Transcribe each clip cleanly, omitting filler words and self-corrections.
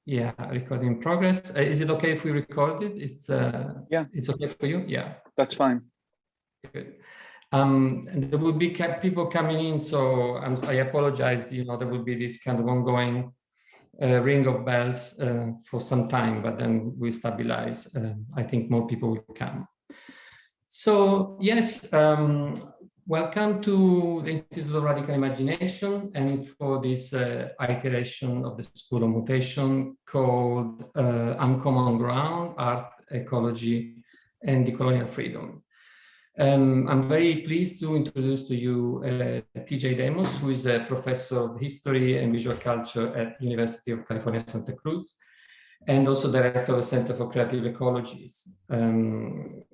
Yeah, recording in progress. Is it okay if we record it? Yeah, it's okay for you? Yeah, that's fine. Good. And there will be people coming in, so I apologize. There will be this kind of ongoing ring of bells for some time, but then we stabilize. I think more people will come. So yes, welcome to the Institute of Radical Imagination, and for this iteration of the School of Mutation called Uncommon Ground, Art, Ecology, and De-Colonial Freedom. I'm very pleased to introduce to you TJ Demos, who is a professor of history and visual culture at University of California, Santa Cruz, and also director of the Center for Creative Ecologies.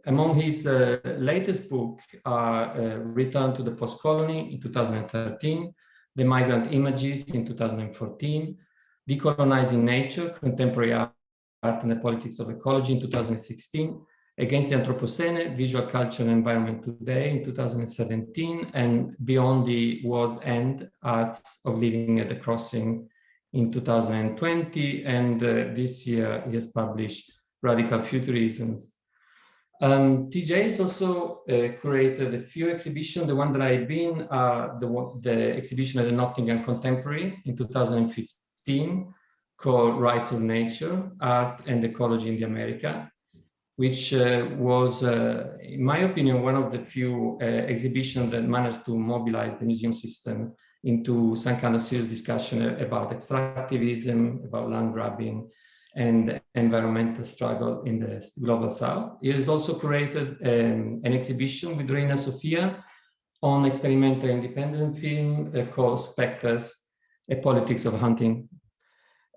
Among his latest books are Return to the Post-Colony in 2013, The Migrant Images in 2014, Decolonizing Nature, Contemporary Art and the Politics of Ecology in 2016, Against the Anthropocene, Visual Culture and Environment Today in 2017, and Beyond the World's End, Arts of Living at the Crossing in 2020, and this year he has published Radical Futurisms. TJ has also curated a few exhibitions. The one that I've been, the exhibition at the Nottingham Contemporary in 2015 called Rights of Nature, Art and Ecology in the America, which was, in my opinion, one of the few exhibitions that managed to mobilize the museum system into some kind of serious discussion about extractivism, about land grabbing, and environmental struggle in the global south. It has also created an exhibition with Reina Sofia on experimental independent film called Spectres, A Politics of Hunting.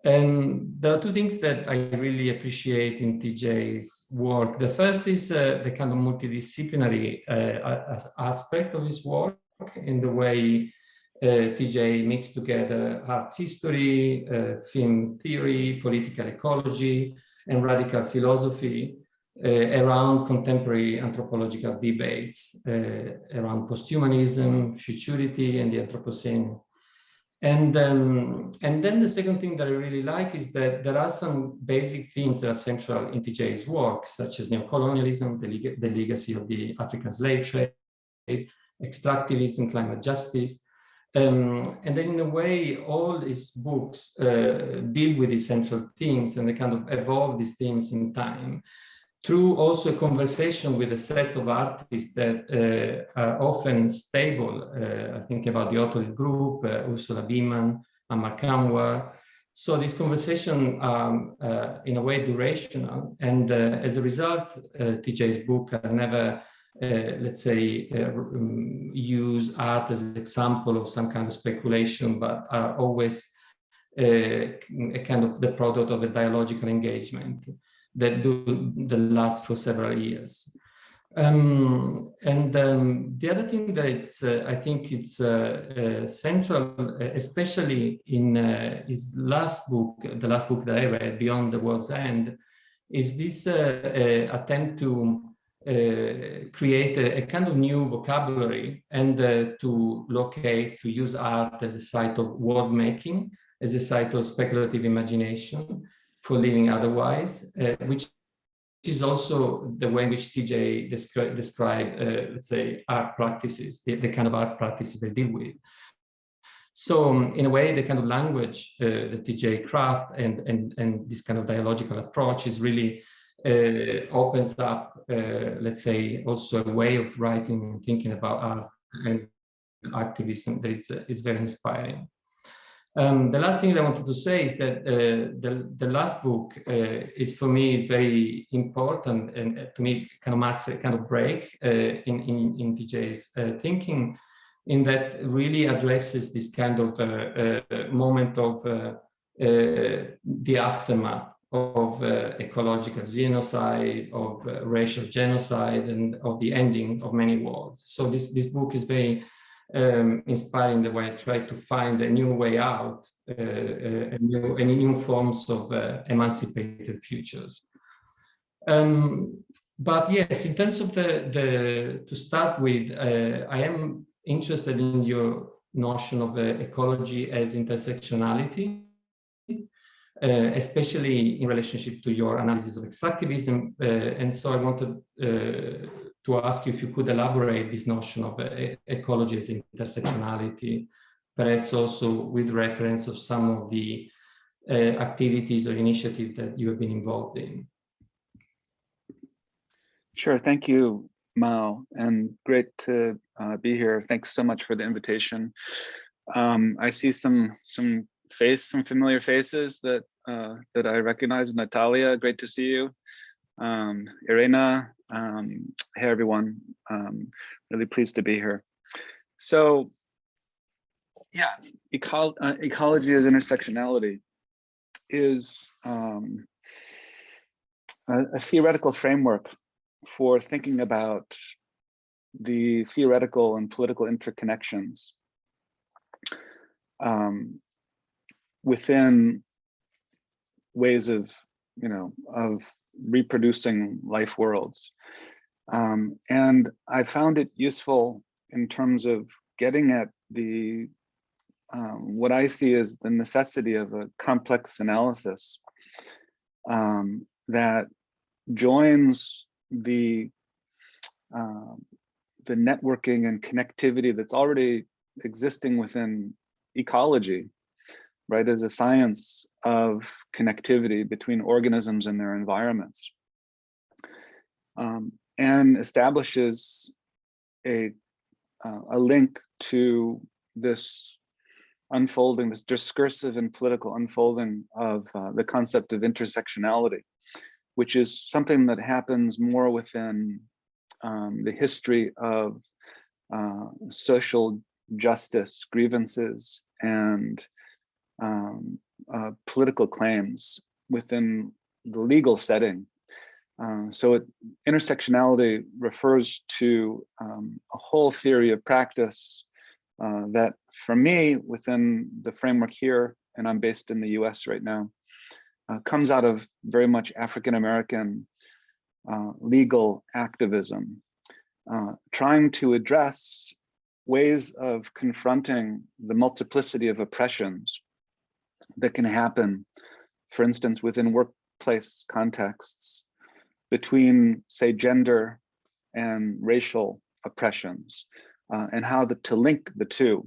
And there are two things that I really appreciate in TJ's work. The first is the kind of multidisciplinary aspect of his work, in the way TJ mixed together art history, film theory, political ecology, and radical philosophy around contemporary anthropological debates around posthumanism, futurity, and the Anthropocene. And then the second thing that I really like is that there are some basic themes that are central in TJ's work, such as neocolonialism, the legacy of the African slave trade, extractivism, climate justice. And then in a way, all his books deal with these central themes, and they kind of evolve these themes in time through also a conversation with a set of artists that are often stable. I think about the Autolit group, Ursula Beeman, Amar Kanwar. So this conversation in a way durational, and as a result, TJ's book are never let's say, use art as an example of some kind of speculation, but are always a kind of the product of a dialogical engagement that last for several years. The other thing that I think it's central, especially in his last book, the last book that I read, Beyond the World's End, is this attempt to create a kind of new vocabulary and to use art as a site of word making, as a site of speculative imagination for living otherwise, which is also the way in which TJ described, let's say, art practices, the kind of art practices they deal with. So in a way, the kind of language that TJ craft and this kind of dialogical approach is really opens up, let's say, also a way of writing and thinking about art and activism that is very inspiring. The last thing that I wanted to say is that the last book is, for me, is very important, and to me kind of marks a kind of break in TJ's thinking, in that really addresses this kind of moment of the aftermath of ecological genocide, of racial genocide, and of the ending of many wars. So this book is very inspiring, the way I try to find a new way out, any new forms of emancipated futures. But yes, in terms of to start with, I am interested in your notion of ecology as intersectionality, especially in relationship to your analysis of extractivism. And so I wanted to ask you if you could elaborate this notion of ecology as intersectionality, perhaps also with reference of some of the activities or initiatives that you have been involved in. Sure, thank you, Mao, and great to be here. Thanks so much for the invitation. I see some familiar faces that that I recognize. Natalia, great to see you. Irena, hey everyone, really pleased to be here. So yeah, ecology as intersectionality is a theoretical framework for thinking about the theoretical and political interconnections within ways of, of reproducing life worlds. And I found it useful in terms of getting at the what I see as the necessity of a complex analysis that joins the networking and connectivity that's already existing within ecology, right, as a science of connectivity between organisms and their environments, and establishes a link to this unfolding, this discursive and political unfolding of the concept of intersectionality, which is something that happens more within the history of social justice grievances and political claims within the legal setting. So intersectionality refers to a whole theory of practice that, for me, within the framework here, and I'm based in the US right now, comes out of very much African-American legal activism, trying to address ways of confronting the multiplicity of oppressions that can happen, for instance, within workplace contexts, between, say, gender and racial oppressions, and how to link the two.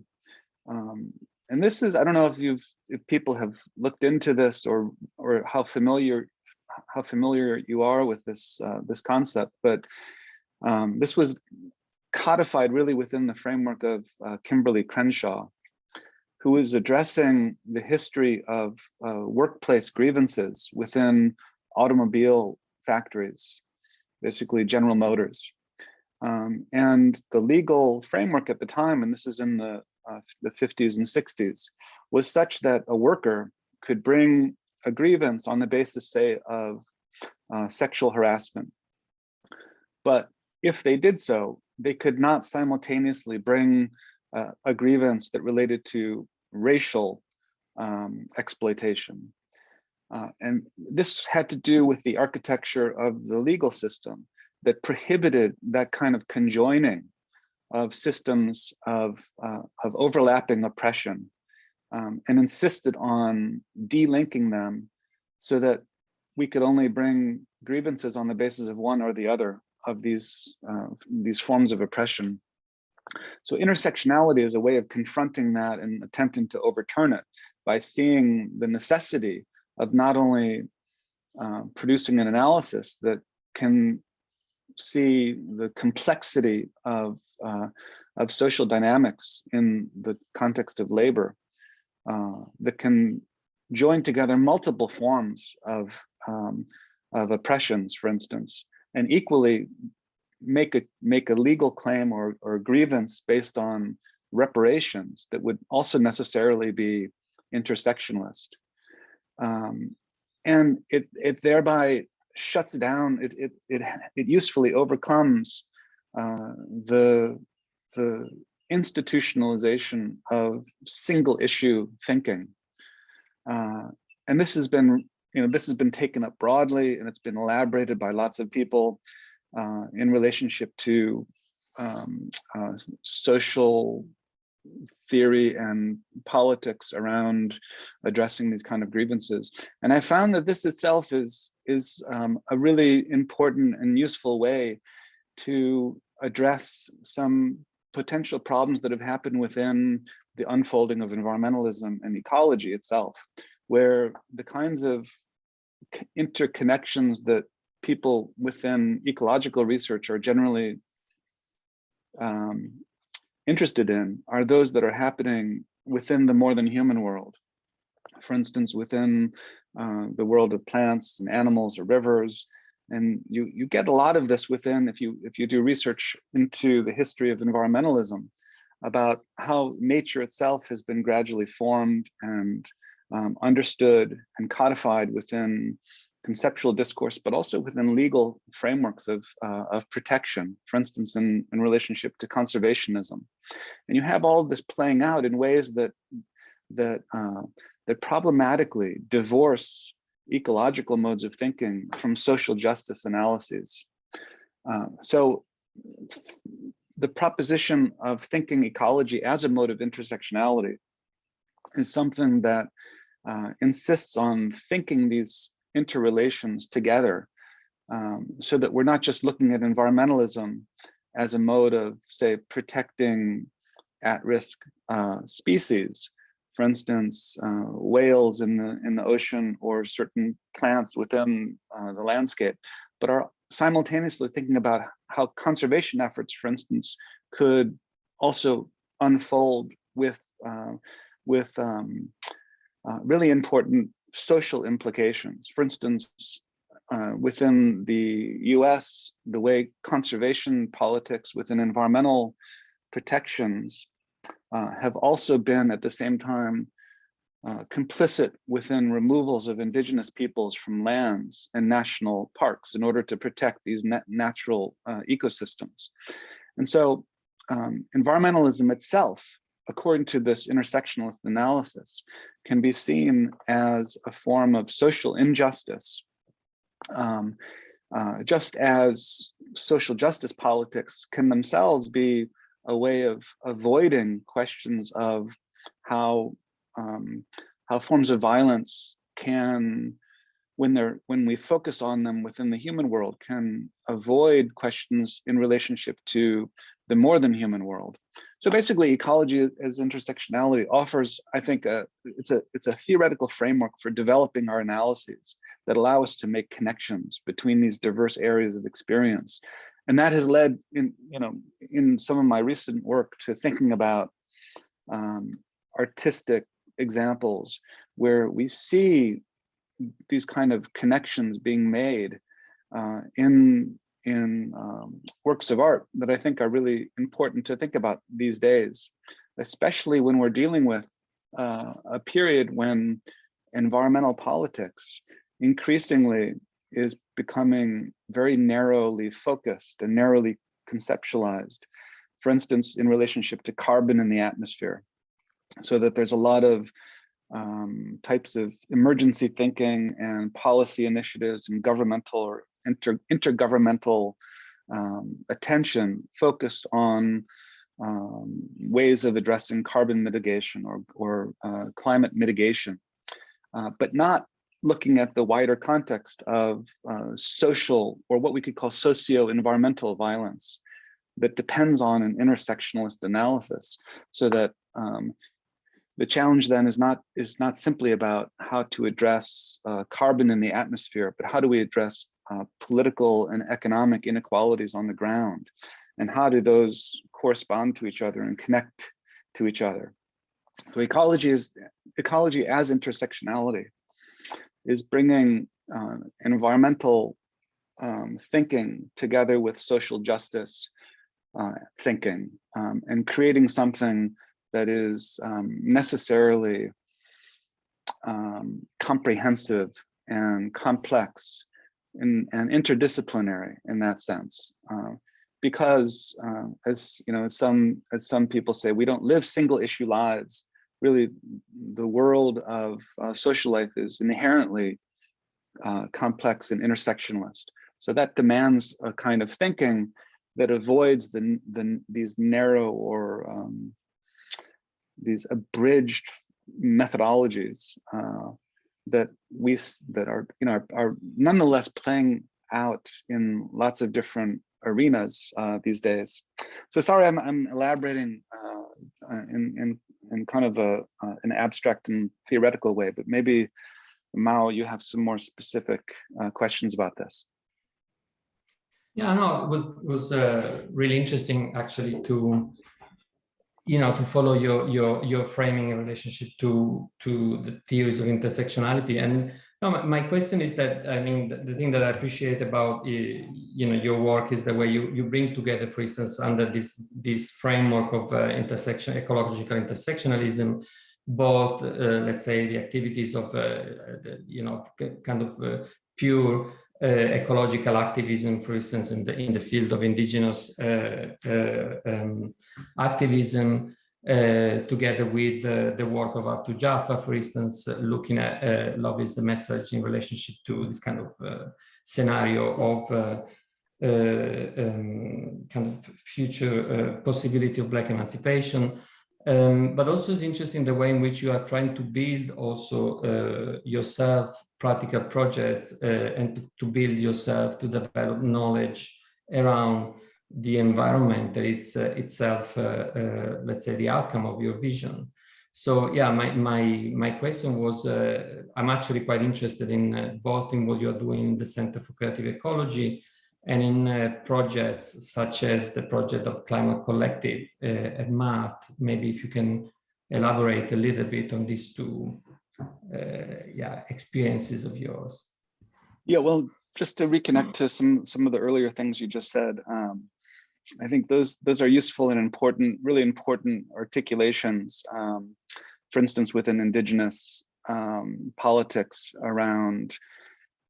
And this is, I don't know if people have looked into this or how familiar you are with this this concept, but this was codified really within the framework of Kimberly Crenshaw, who is addressing the history of workplace grievances within automobile factories, basically General Motors. And the legal framework at the time, and this is in the 50s and 60s, was such that a worker could bring a grievance on the basis, say, of sexual harassment. But if they did so, they could not simultaneously bring a grievance that related to racial exploitation. And this had to do with the architecture of the legal system that prohibited that kind of conjoining of systems of overlapping oppression, and insisted on delinking them so that we could only bring grievances on the basis of one or the other of these forms of oppression. So intersectionality is a way of confronting that and attempting to overturn it by seeing the necessity of not only producing an analysis that can see the complexity of social dynamics in the context of labor, that can join together multiple forms of oppressions, for instance, and equally make a legal claim or a grievance based on reparations that would also necessarily be intersectionalist. And it thereby shuts down, it usefully overcomes the institutionalization of single issue thinking. And this has been, this has been taken up broadly, and it's been elaborated by lots of people in relationship to social theory and politics around addressing these kind of grievances. And I found that this itself is a really important and useful way to address some potential problems that have happened within the unfolding of environmentalism and ecology itself, where the kinds of interconnections that people within ecological research are generally interested in are those that are happening within the more than human world. For instance, within the world of plants and animals or rivers. And you get a lot of this within, if you do research into the history of environmentalism, about how nature itself has been gradually formed and understood and codified within conceptual discourse, but also within legal frameworks of protection, for instance, in relationship to conservationism. And you have all of this playing out in ways that problematically divorce ecological modes of thinking from social justice analyses. So the proposition of thinking ecology as a mode of intersectionality is something that insists on thinking these interrelations together, so that we're not just looking at environmentalism as a mode of, say, protecting at-risk species, for instance, whales in the ocean or certain plants within the landscape, but are simultaneously thinking about how conservation efforts, for instance, could also unfold with really important social implications. For instance, within the US, the way conservation politics within environmental protections have also been at the same time complicit within removals of indigenous peoples from lands and national parks in order to protect these natural ecosystems. And so environmentalism itself, according to this intersectionalist analysis, can be seen as a form of social injustice, just as social justice politics can themselves be a way of avoiding questions of how forms of violence can, when we focus on them within the human world, can avoid questions in relationship to the more than human world. So basically, ecology as intersectionality offers, I think, it's a theoretical framework for developing our analyses that allow us to make connections between these diverse areas of experience. And that has led, in some of my recent work, to thinking about artistic examples where we see these kind of connections being made in works of art that I think are really important to think about these days, especially when we're dealing with a period when environmental politics increasingly is becoming very narrowly focused and narrowly conceptualized, for instance, in relationship to carbon in the atmosphere. So that there's a lot of types of emergency thinking and policy initiatives and governmental or intergovernmental attention focused on ways of addressing carbon mitigation or climate mitigation, but not looking at the wider context of social, or what we could call socio-environmental violence that depends on an intersectionalist analysis. So that the challenge then is not simply about how to address carbon in the atmosphere, but how do we address political and economic inequalities on the ground, and how do those correspond to each other and connect to each other. So ecology as intersectionality is bringing environmental thinking together with social justice thinking, and creating something that is necessarily comprehensive and complex and interdisciplinary in that sense, because as some people say, we don't live single issue lives. Really, the world of social life is inherently complex and intersectionalist. So that demands a kind of thinking that avoids these narrow or these abridged methodologies that are nonetheless playing out in lots of different arenas these days. So sorry, I'm elaborating in kind of an abstract and theoretical way, but maybe Mao, you have some more specific questions about this. Yeah, no, it was really interesting actually to follow your framing in relationship to the theories of intersectionality. And no, my question is that, I mean, the thing that I appreciate about your work is the way you bring together, for instance, under this framework of ecological intersectionalism, both let's say the activities of kind of pure ecological activism, for instance, in the field of indigenous activism, together with the work of Arthur Jaffa, for instance, looking at love is the message in relationship to this kind of scenario of kind of future possibility of Black emancipation. But also it's interesting the way in which you are trying to build also yourself practical projects and to build yourself, to develop knowledge around the environment that it's itself, let's say, the outcome of your vision. So yeah, my question was, I'm actually quite interested in both in what you're doing in the Center for Creative Ecology and in projects such as the project of Climate Collective at MAT. Maybe if you can elaborate a little bit on these two experiences of yours. Yeah, well, just to reconnect to some of the earlier things you just said, I think those are useful and important, really important articulations. For instance, within indigenous politics around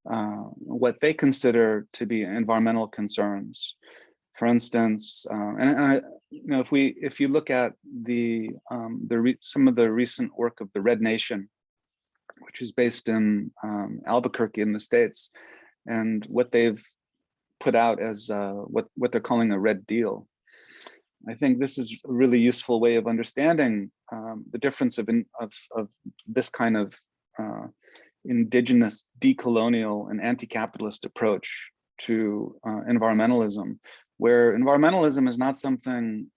what they consider to be environmental concerns. For instance, if you look at some of the recent work of the Red Nation, which is based in Albuquerque in the States, and what they've put out as what they're calling a Red Deal. I think this is a really useful way of understanding the difference of this kind of indigenous, decolonial, and anti-capitalist approach to environmentalism, where environmentalism is not something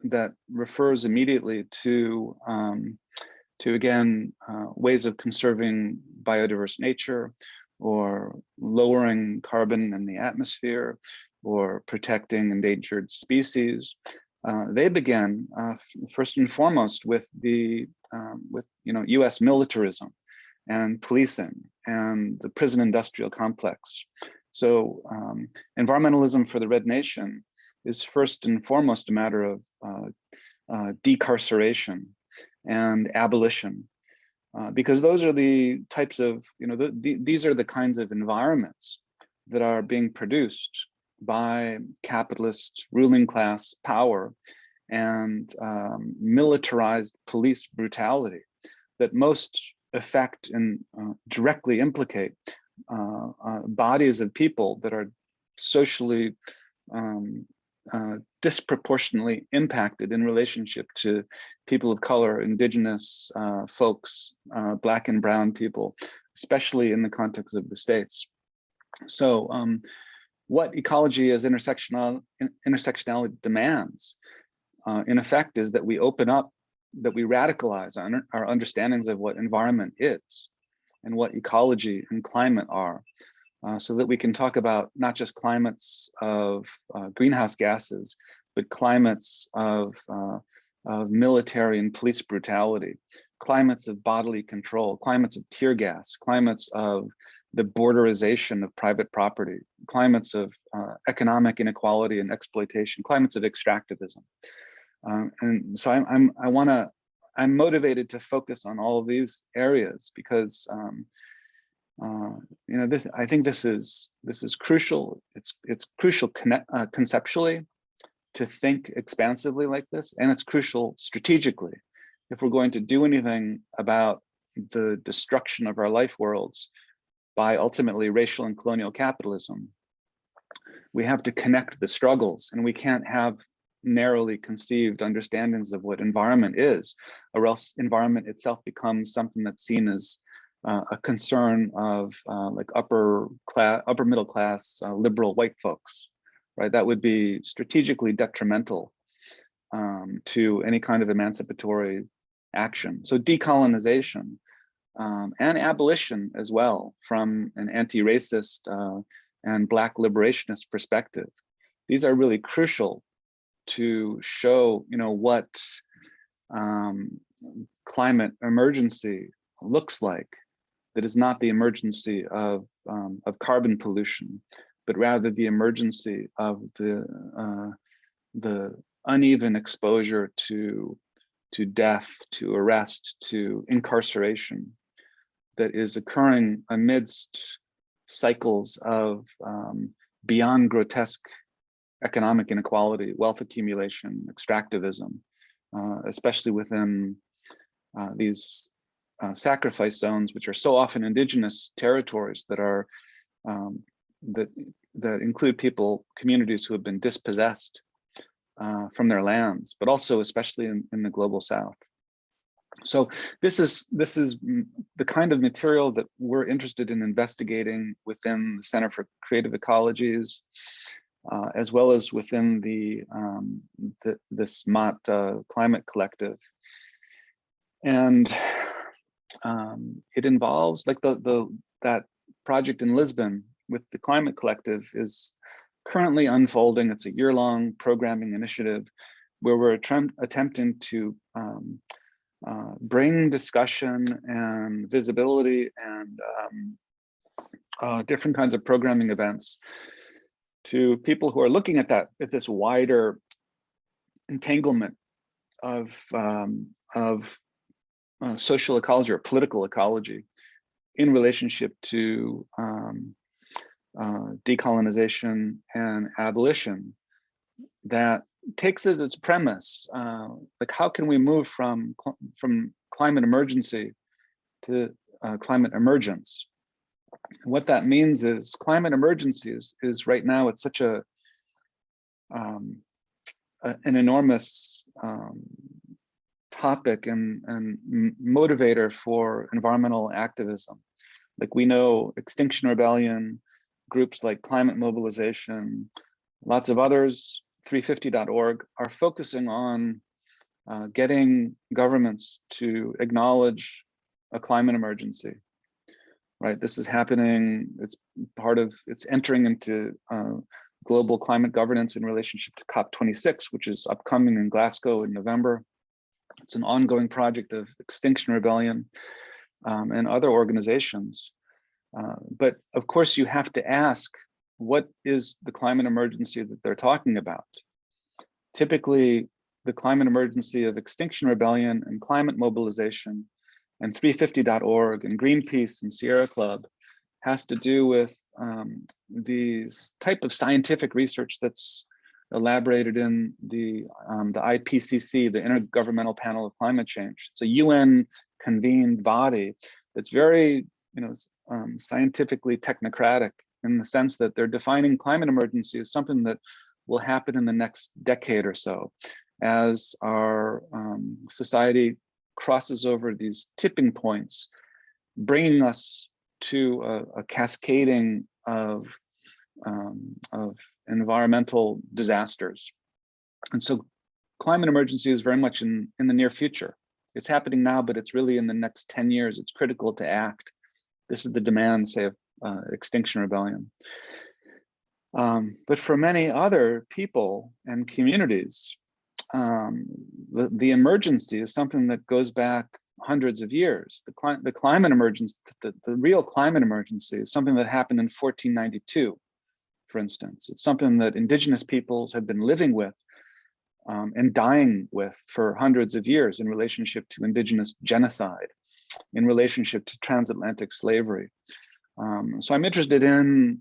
that refers immediately to again, ways of conserving biodiverse nature, or lowering carbon in the atmosphere, or protecting endangered species. They began first and foremost with U.S. militarism and policing and the prison industrial complex. So environmentalism for the Red Nation is first and foremost a matter of decarceration and abolition, because those are the types of, these are the kinds of environments that are being produced by capitalist ruling class power and militarized police brutality that most affect and directly implicate bodies of people that are socially disproportionately impacted in relationship to people of color, indigenous folks, Black and brown people, especially in the context of the States. So what ecology as intersectionality demands, in effect, is that we open up, that we radicalize our understandings of what environment is and what ecology and climate are, so that we can talk about not just climates of greenhouse gases, but climates of military and police brutality, climates of bodily control, climates of tear gas, climates of the borderization of private property, climates of economic inequality and exploitation, climates of extractivism. And so I'm motivated to focus on all of these areas because I think this is crucial. It's crucial conceptually to think expansively like this, and it's crucial strategically if we're going to do anything about the destruction of our life worlds by ultimately racial and colonial capitalism. We have to connect the struggles, and we can't have narrowly conceived understandings of what environment is, or else environment itself becomes something that's seen as a concern of like upper middle class liberal white folks, right? That would be strategically detrimental to any kind of emancipatory action. So decolonization and abolition as well, from an anti-racist and Black liberationist perspective. These are really crucial to show, what climate emergency looks like. That is not the emergency of carbon pollution, but rather the emergency of the uneven exposure to death, to arrest, to incarceration that is occurring amidst cycles of beyond grotesque economic inequality, wealth accumulation, extractivism, especially within these sacrifice zones, which are so often indigenous territories that are that include communities who have been dispossessed from their lands, but also especially in the global South. So this is the kind of material that we're interested in investigating within the Center for Creative Ecologies, as well as within the SMOT Climate Collective. And it involves, like that project in Lisbon with the Climate Collective is currently unfolding. It's a year-long programming initiative where we're attempting to bring discussion and visibility and different kinds of programming events to people who are looking at this wider entanglement of social ecology or political ecology in relationship to decolonization and abolition, that takes as its premise, like how can we move from climate emergency to climate emergence? And what that means is climate emergency is right now, it's such an enormous topic and motivator for environmental activism. Like we know Extinction Rebellion, groups like Climate Mobilization, lots of others, 350.org, are focusing on getting governments to acknowledge a climate emergency, right? This is happening, it's entering into global climate governance in relationship to COP26, which is upcoming in Glasgow in November. It's an ongoing project of Extinction Rebellion and other organizations. But of course, you have to ask, what is the climate emergency that they're talking about? Typically, the climate emergency of Extinction Rebellion and Climate Mobilization and 350.org and Greenpeace and Sierra Club has to do with these type of scientific research that's elaborated in the IPCC, the Intergovernmental Panel of Climate Change. It's a UN convened body that's very, scientifically technocratic in the sense that they're defining climate emergency as something that will happen in the next decade or so, as our society crosses over these tipping points, bringing us to a cascading of environmental disasters. And so climate emergency is very much in the near future. It's happening now, but it's really in the next 10 years. It's critical to act. This is the demand, say, of Extinction Rebellion. But for many other people and communities, the emergency is something that goes back hundreds of years. The climate emergency, the real climate emergency is something that happened in 1492, for instance. It's something that indigenous peoples have been living with and dying with for hundreds of years in relationship to indigenous genocide, in relationship to transatlantic slavery. So I'm interested in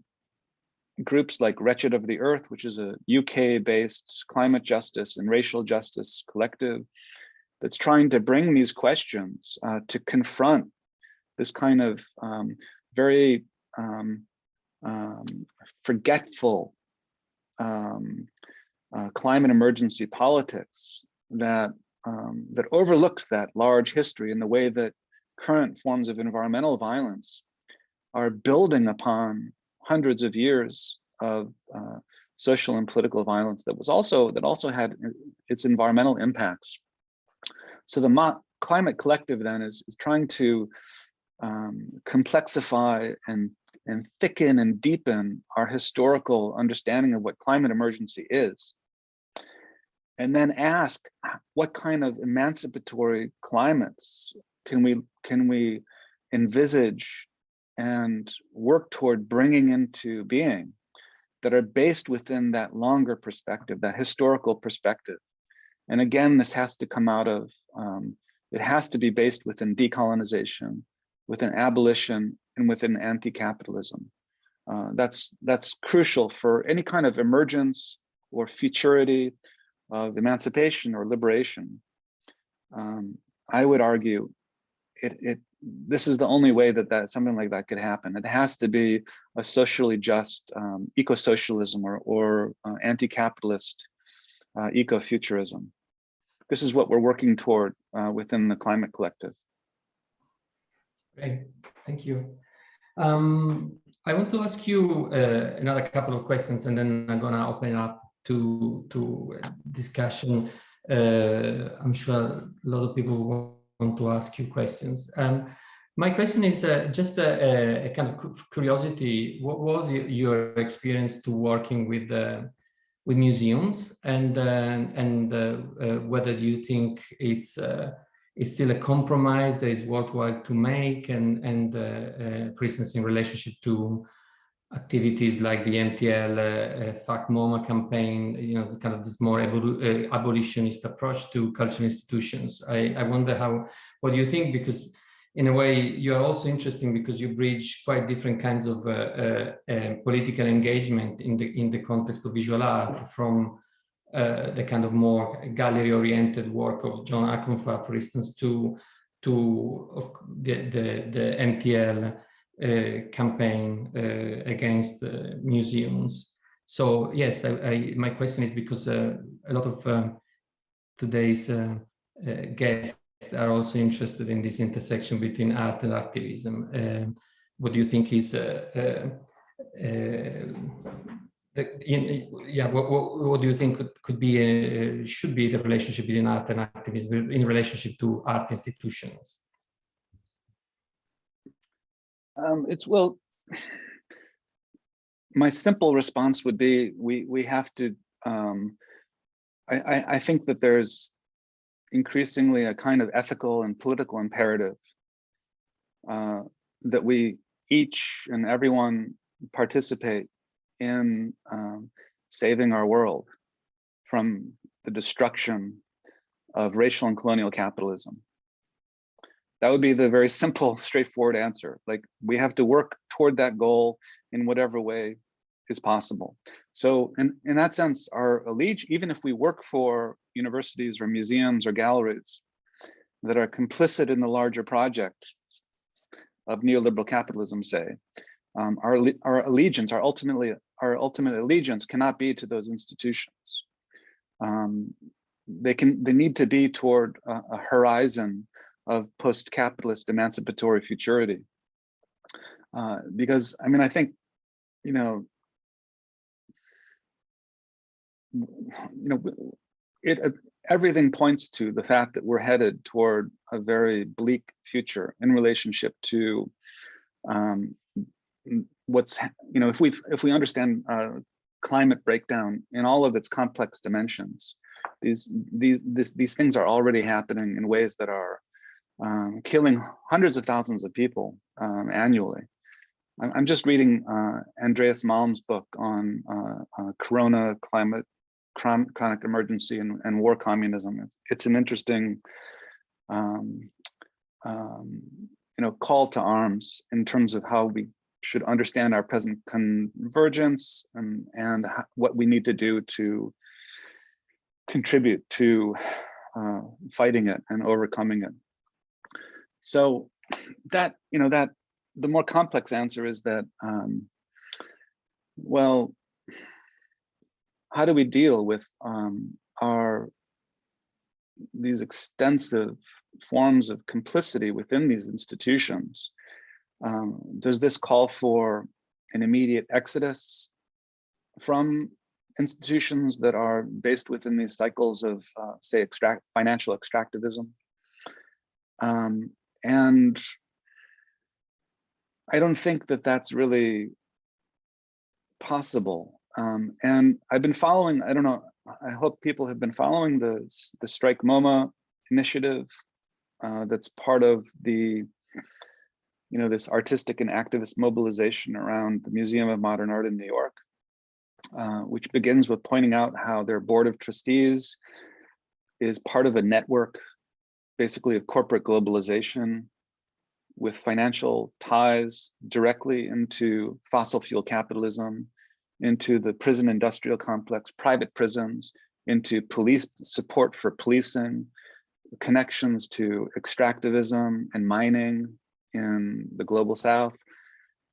groups like Wretched of the Earth, which is a UK-based climate justice and racial justice collective that's trying to bring these questions to confront this kind of very forgetful climate emergency politics that that overlooks that large history in the way that current forms of environmental violence are building upon hundreds of years of social and political violence that also had its environmental impacts. So the climate collective then is trying to complexify and thicken and deepen our historical understanding of what climate emergency is, and then ask what kind of emancipatory climates can we envisage and work toward bringing into being that are based within that longer perspective, that historical perspective. And again, this has to come out of, it has to be based within decolonization, within abolition, and within anti-capitalism. That's crucial for any kind of emergence or futurity of emancipation or liberation. I would argue this is the only way that something like that could happen. It has to be a socially just eco-socialism or anti-capitalist eco-futurism. This is what we're working toward within the climate collective. Great, thank you. I want to ask you another couple of questions, and then I'm gonna open it up to discussion. I'm sure a lot of people want to ask you questions. My question is just a kind of curiosity. What was your experience to working with museums, and whether you think it's still a compromise that is worthwhile to make, and for instance, in relationship to activities like the MTL Fuck MoMA campaign, you know, kind of this more abolitionist approach to cultural institutions. I wonder what do you think? Because in a way, you are also interesting because you bridge quite different kinds of political engagement in the context of visual art, from the kind of more gallery-oriented work of John Akonfa, for instance, to the MTL campaign against museums. So yes, my question is because a lot of today's guests are also interested in this intersection between art and activism. What do you think is what do you think could be should be the relationship between art and activism in relationship to art institutions? Well, my simple response would be we have to. I think that there's increasingly a kind of ethical and political imperative that we each and everyone participate in saving our world from the destruction of racial and colonial capitalism. That would be the very simple, straightforward answer. Like, we have to work toward that goal in whatever way is possible. So in that sense, our allegiance, even if we work for universities or museums or galleries that are complicit in the larger project of neoliberal capitalism, say, our allegiance, our ultimate allegiance cannot be to those institutions. They need to be toward a horizon of post-capitalist emancipatory futurity. Because I mean, I think, everything points to the fact that we're headed toward a very bleak future in relationship to if we understand climate breakdown in all of its complex dimensions, these things are already happening in ways that are killing hundreds of thousands of people annually. I'm just reading Andreas Malm's book on Corona, climate, chronic emergency, and war communism. It's an interesting call to arms in terms of how we should understand our present convergence and what we need to do to contribute to fighting it and overcoming it. So that the more complex answer is that, well, how do we deal with these extensive forms of complicity within these institutions? Does this call for an immediate exodus from institutions that are based within these cycles of, say, financial extractivism? And I don't think that that's really possible. And I've been following, I don't know, I hope people have been following the Strike MoMA initiative that's part of the, this artistic and activist mobilization around the Museum of Modern Art in New York, which begins with pointing out how their board of trustees is part of a network, basically of corporate globalization, with financial ties directly into fossil fuel capitalism, into the prison industrial complex, private prisons, into police support for policing, connections to extractivism and mining in the global South,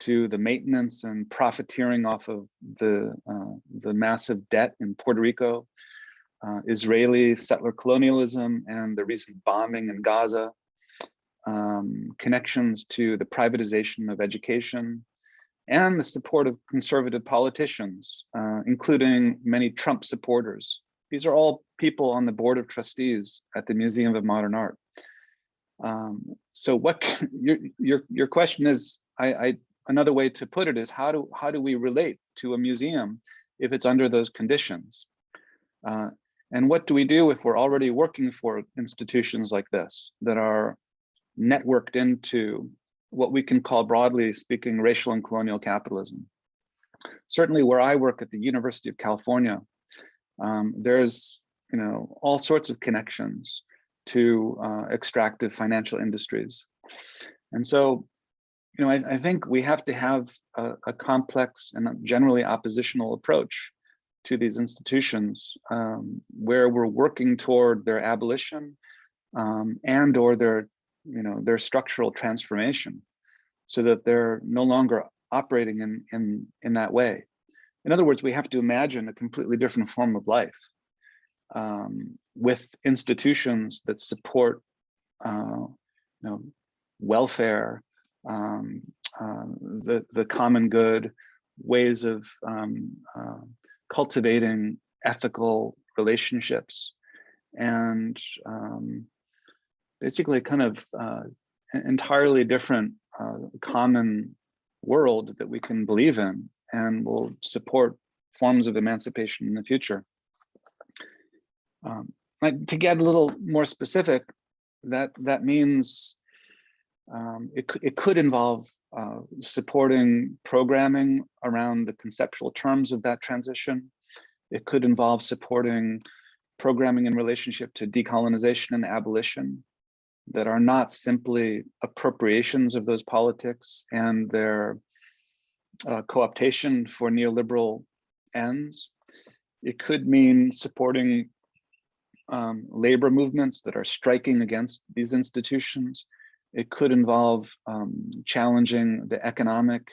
to the maintenance and profiteering off of the massive debt in Puerto Rico, Israeli settler colonialism and the recent bombing in Gaza, connections to the privatization of education, and the support of conservative politicians, including many Trump supporters. These are all people on the board of trustees at the Museum of Modern Art. So what your question is, another way to put it is, how do we relate to a museum if it's under those conditions? And what do we do if we're already working for institutions like this that are networked into what we can call, broadly speaking, racial and colonial capitalism? Certainly where I work at the University of California, there's all sorts of connections to extractive financial industries. And so I think we have to have a complex and generally oppositional approach to these institutions, where we're working toward their abolition and or their structural transformation, so that they're no longer operating in that way. In other words, we have to imagine a completely different form of life, with institutions that support welfare, the common good, ways of cultivating ethical relationships, and basically kind of an entirely different common world that we can believe in and will support forms of emancipation in the future. To get a little more specific, that means it could involve supporting programming around the conceptual terms of that transition. It could involve supporting programming in relationship to decolonization and abolition that are not simply appropriations of those politics and their co-optation for neoliberal ends. It could mean supporting labor movements that are striking against these institutions. It could involve challenging the economic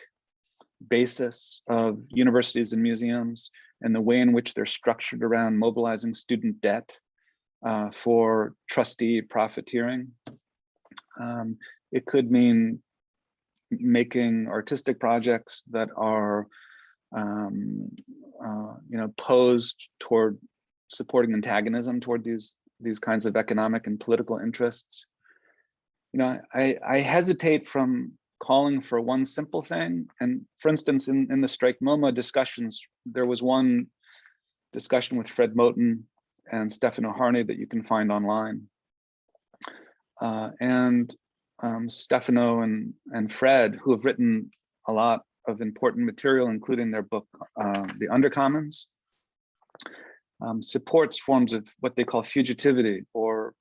basis of universities and museums and the way in which they're structured around mobilizing student debt for trustee profiteering. It could mean making artistic projects that are posed toward supporting antagonism toward these kinds of economic and political interests. I hesitate from calling for one simple thing. And for instance, in the Strike MoMA discussions, there was one discussion with Fred Moten and Stefano Harney that you can find online. Stefano and Fred, who have written a lot of important material, including their book, The Undercommons, supports forms of what they call fugitivity, or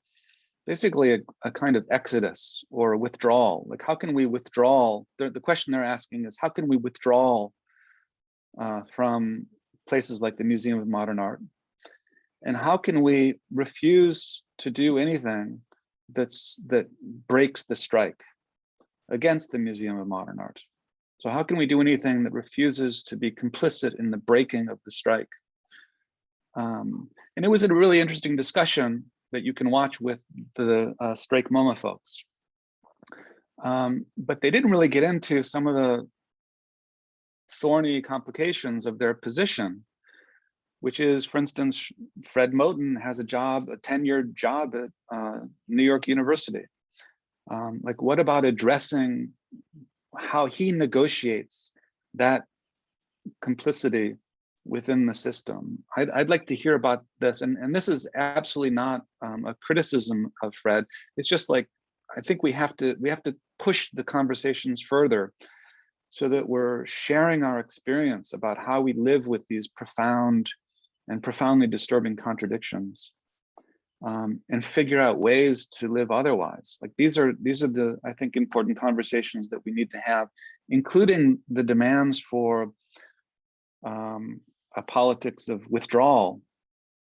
basically a kind of exodus or a withdrawal. Like, how can we withdraw? The question they're asking is, how can we withdraw from places like the Museum of Modern Art? And how can we refuse to do anything that breaks the strike against the Museum of Modern Art? So how can we do anything that refuses to be complicit in the breaking of the strike? And it was a really interesting discussion that you can watch with the Strake MoMA folks. But they didn't really get into some of the thorny complications of their position, which is, for instance, Fred Moten has a job, a 10-year job at New York University. Like, what about addressing how he negotiates that complicity within the system? I'd like to hear about this. And this is absolutely not a criticism of Fred. It's just like, I think we have to push the conversations further so that we're sharing our experience about how we live with these profound and profoundly disturbing contradictions, and figure out ways to live otherwise. Like, these are the, I think, important conversations that we need to have, including the demands for a politics of withdrawal.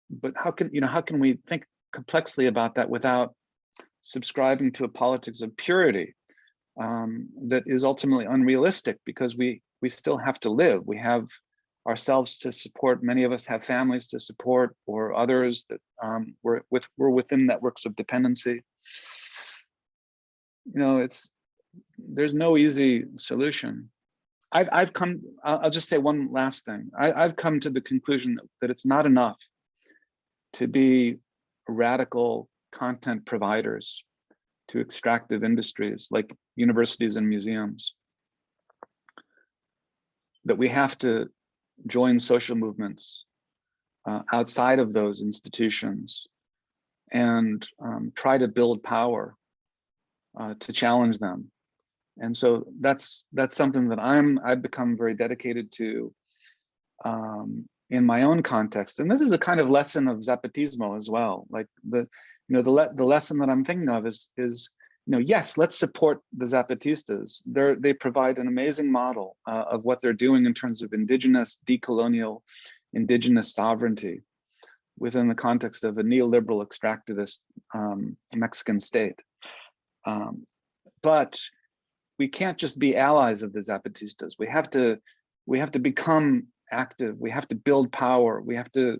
But how can we think complexly about that without subscribing to a politics of purity that is ultimately unrealistic, because we still have to live. We have ourselves to support. Many of us have families to support, or others that we're within networks of dependency. There's no easy solution. I'll just say one last thing. I've come to the conclusion that it's not enough to be radical content providers to extractive industries like universities and museums, that we have to join social movements outside of those institutions and try to build power to challenge them. And so that's something that I've become very dedicated to in my own context. And this is a kind of lesson of Zapatismo as well. Like the lesson that I'm thinking of is yes, let's support the Zapatistas. They provide an amazing model of what they're doing in terms of indigenous, decolonial, indigenous sovereignty within the context of a neoliberal extractivist Mexican state. But we can't just be allies of the Zapatistas. We have to become active. We have to build power. We have to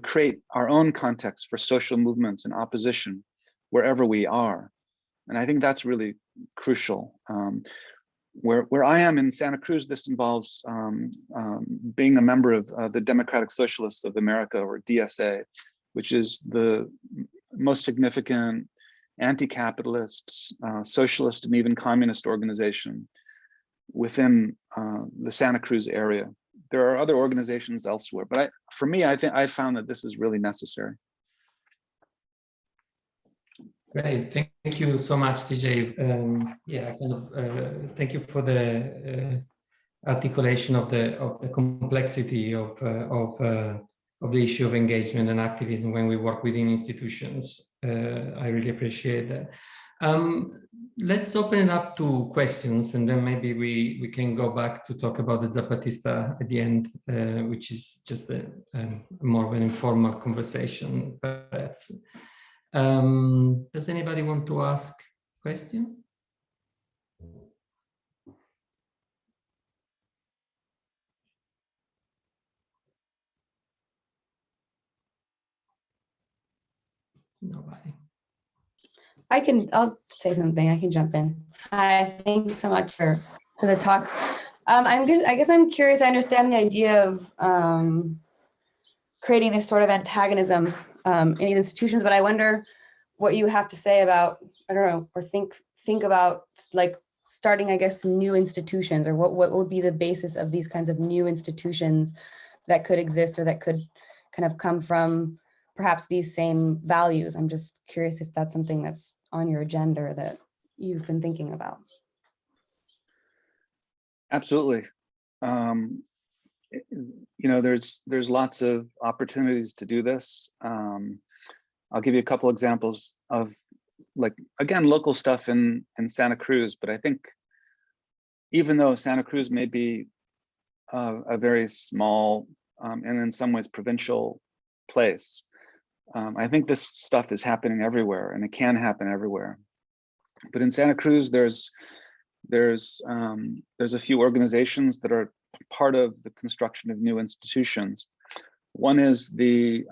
create our own context for social movements and opposition wherever we are. And I think that's really crucial. Where I am in Santa Cruz, this involves being a member of the Democratic Socialists of America, or DSA, which is the most significant anti-capitalist, socialist, and even communist organization within the Santa Cruz area. There are other organizations elsewhere, but for me, I think I found that this is really necessary. Great, thank you so much, TJ. Thank you for the articulation of the complexity of the issue of engagement and activism when we work within institutions. I really appreciate that. Let's open it up to questions, and then maybe we can go back to talk about the Zapatista at the end, which is just a more of an informal conversation, perhaps. Does anybody want to ask a question? Nobody. I'll say something. I can jump in. Hi, thanks so much for the talk. I guess I'm curious. I understand the idea of creating this sort of antagonism in these institutions, but I wonder what you have to say about, I don't know, or think about like starting, I guess, new institutions, or what would be the basis of these kinds of new institutions that could exist, or that could kind of come from perhaps these same values. I'm just curious if that's something that's on your agenda or that you've been thinking about. Absolutely. There's lots of opportunities to do this. I'll give you a couple examples of, like, again, local stuff in Santa Cruz, but I think even though Santa Cruz may be a very small and in some ways provincial place, I think this stuff is happening everywhere, and it can happen everywhere. But in Santa Cruz, there's a few organizations that are part of the construction of new institutions. One is the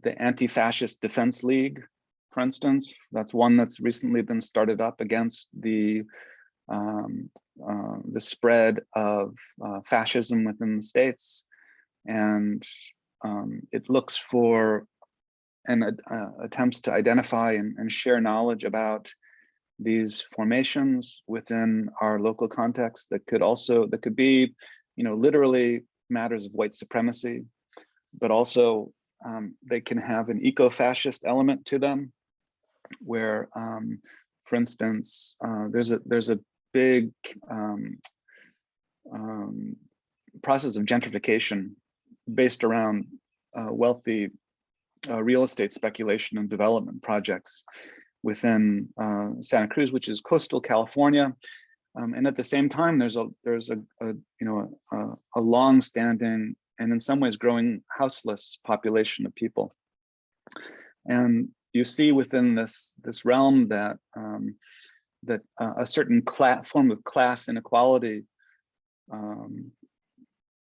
Anti-Fascist Defense League, for instance. That's one that's recently been started up against the spread of fascism within the states, and it looks for and attempts to identify and share knowledge about these formations within our local context that could be, literally matters of white supremacy, but also they can have an eco-fascist element to them, where, for instance, there's a big process of gentrification based around wealthy real estate speculation and development projects within Santa Cruz, which is coastal California, and at the same time, there's a long-standing and in some ways growing houseless population of people, and you see within this realm that a certain form of class inequality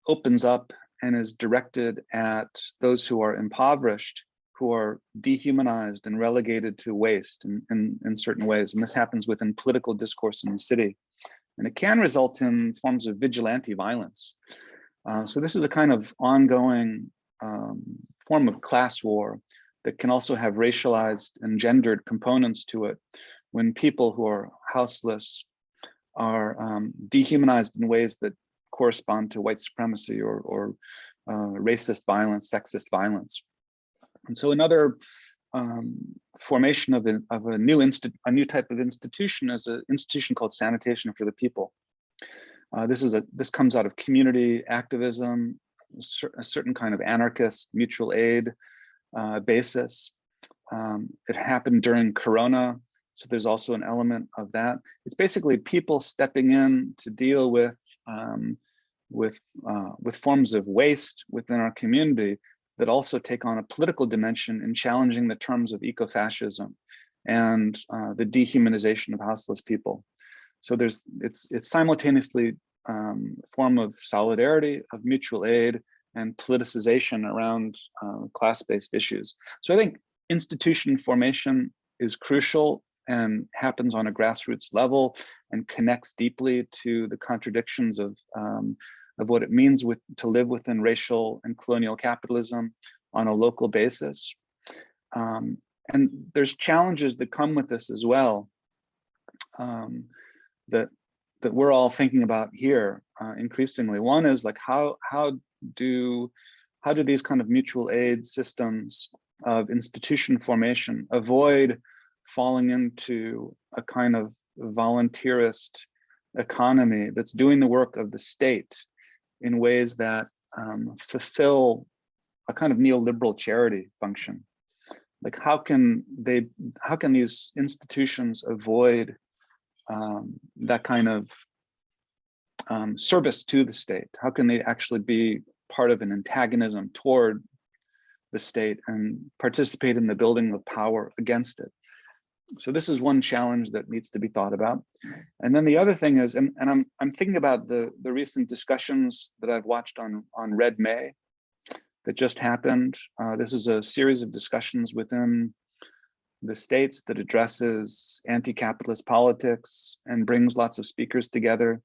opens up and is directed at those who are impoverished, who are dehumanized and relegated to waste in certain ways. And this happens within political discourse in the city. And it can result in forms of vigilante violence. So this is a kind of ongoing form of class war that can also have racialized and gendered components to it, when people who are houseless are dehumanized in ways that correspond to white supremacy or racist violence, sexist violence. And so another formation of a new type of institution is an institution called Sanitation for the People. This comes out of community activism, a certain kind of anarchist mutual aid basis. It happened during Corona, so there's also an element of that. It's basically people stepping in to deal with forms of waste within our community that also take on a political dimension in challenging the terms of ecofascism and the dehumanization of houseless people. So it's simultaneously a form of solidarity, of mutual aid, and politicization around class-based issues. So I think institution formation is crucial and happens on a grassroots level and connects deeply to the contradictions of what it means to live within racial and colonial capitalism on a local basis. And there's challenges that come with this as well, that we're all thinking about here increasingly. One is like how do these kind of mutual aid systems of institution formation avoid falling into a kind of volunteerist economy that's doing the work of the state in ways that fulfill a kind of neoliberal charity function. Like how can these institutions avoid that kind of service to the state? How can they actually be part of an antagonism toward the state and participate in the building of power against it? So this is one challenge that needs to be thought about. And then the other thing is, and I'm thinking about the recent discussions that I've watched on Red May that just happened. This is a series of discussions within the states that addresses anti-capitalist politics and brings lots of speakers together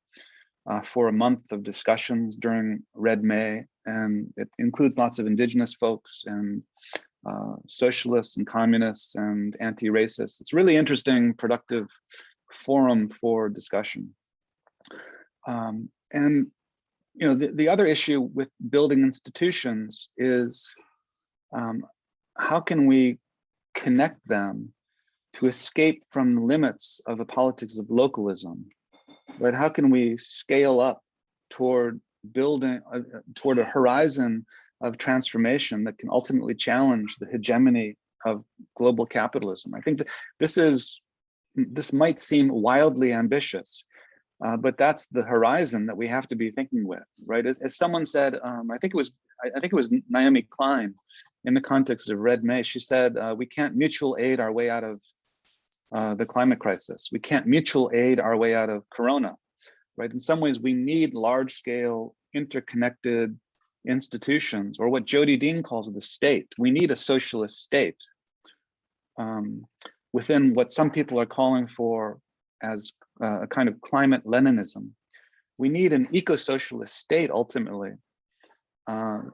for a month of discussions during Red May. And it includes lots of indigenous folks and socialists and communists and anti-racists. It's really interesting, productive forum for discussion. And the other issue with building institutions is how can we connect them to escape from the limits of the politics of localism, right? How can we scale up toward building toward a horizon of transformation that can ultimately challenge the hegemony of global capitalism? I think that this might seem wildly ambitious, but that's the horizon that we have to be thinking with, right? As someone said, I think it was Naomi Klein, in the context of Red May, she said, we can't mutual aid our way out of the climate crisis. We can't mutual aid our way out of Corona, right? In some ways, we need large scale, interconnected institutions, or what Jody Dean calls the state. We need a socialist state within what some people are calling for as a kind of climate Leninism. We need an eco-socialist state ultimately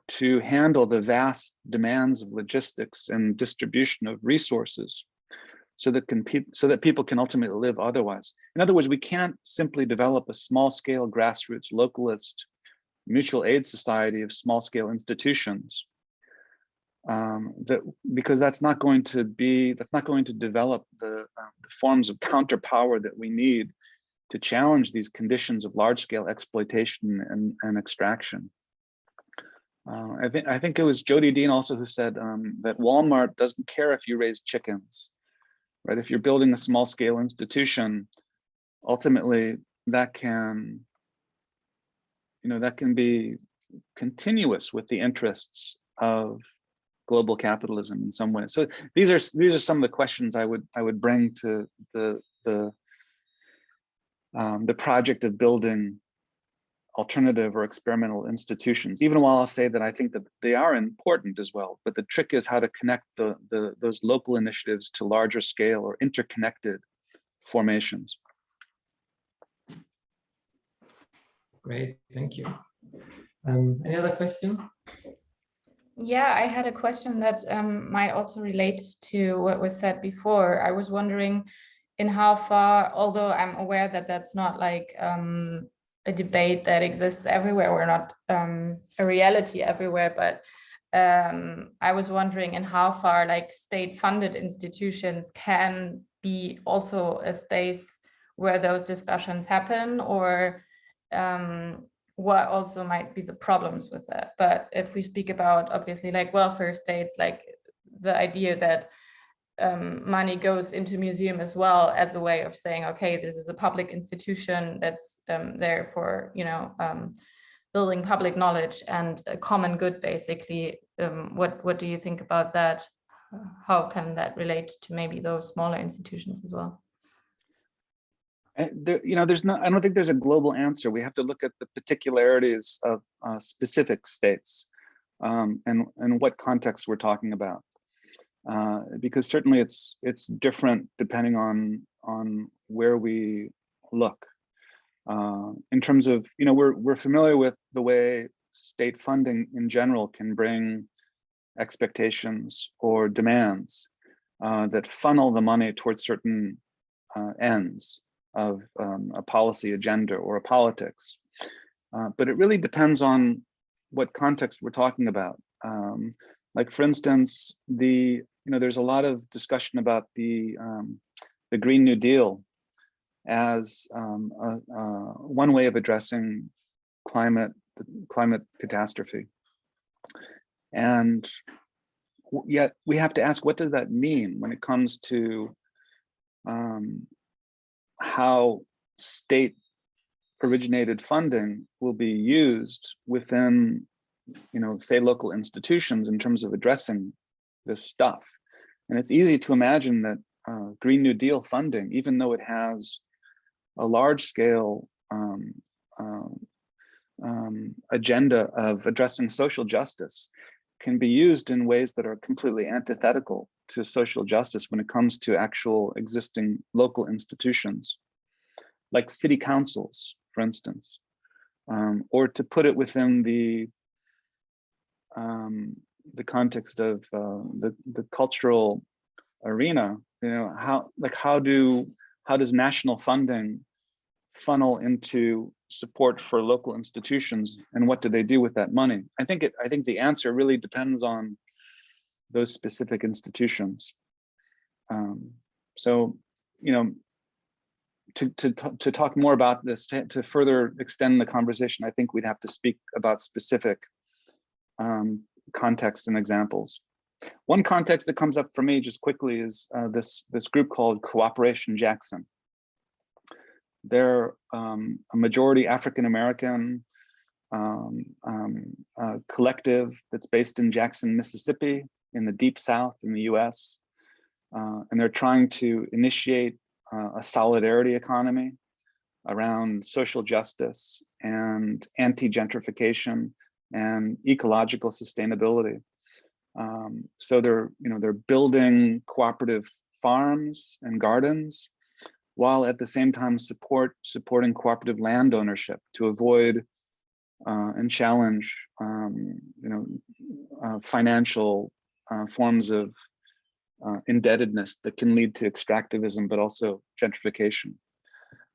to handle the vast demands of logistics and distribution of resources, so that people can ultimately live otherwise. In other words, we can't simply develop a small-scale grassroots localist mutual aid society of small-scale institutions, because that's not going to develop the forms of counterpower that we need to challenge these conditions of large-scale exploitation and extraction. I think it was Jody Dean also who said that Walmart doesn't care if you raise chickens, right? If you're building a small-scale institution, ultimately that can be continuous with the interests of global capitalism in some way. So these are some of the questions I would bring to the project of building alternative or experimental institutions, even while I'll say that I think that they are important as well. But the trick is how to connect those local initiatives to larger scale or interconnected formations. Great, thank you. Any other question? Yeah, I had a question that might also relate to what was said before. I was wondering in how far, although I'm aware that that's not like a debate that exists everywhere, or not a reality everywhere, but I was wondering in how far like state-funded institutions can be also a space where those discussions happen, or what also might be the problems with that. But if we speak about obviously like welfare states, like the idea that money goes into museum as well as a way of saying, okay, this is a public institution that's there for, building public knowledge and a common good, basically. What do you think about that? How can that relate to maybe those smaller institutions as well? I don't think there's a global answer. We have to look at the particularities of specific states and what context we're talking about. Because certainly it's different depending on where we look. In terms of, we're familiar with the way state funding in general can bring expectations or demands that funnel the money towards certain ends of a policy agenda or a politics. But it really depends on what context we're talking about. Like for instance, there's a lot of discussion about the Green New Deal as one way of addressing climate catastrophe. And yet we have to ask, what does that mean when it comes to how state originated funding will be used within, say, local institutions in terms of addressing this stuff. And it's easy to imagine that Green New Deal funding, even though it has a large scale agenda of addressing social justice, can be used in ways that are completely antithetical to social justice when it comes to actual existing local institutions, like city councils, for instance, or to put it within the context of the cultural arena. How does national funding funnel into support for local institutions, and what do they do with that money? I think the answer really depends on those specific institutions. So, to talk more about this, to further extend the conversation, I think we'd have to speak about specific contexts and examples. One context that comes up for me just quickly is this group called Cooperation Jackson. They're a majority African-American collective that's based in Jackson, Mississippi, in the Deep South in the US. And they're trying to initiate a solidarity economy around social justice and anti-gentrification and ecological sustainability. So they're building cooperative farms and gardens, while at the same time supporting cooperative land ownership to avoid and challenge financial forms of indebtedness that can lead to extractivism, but also gentrification.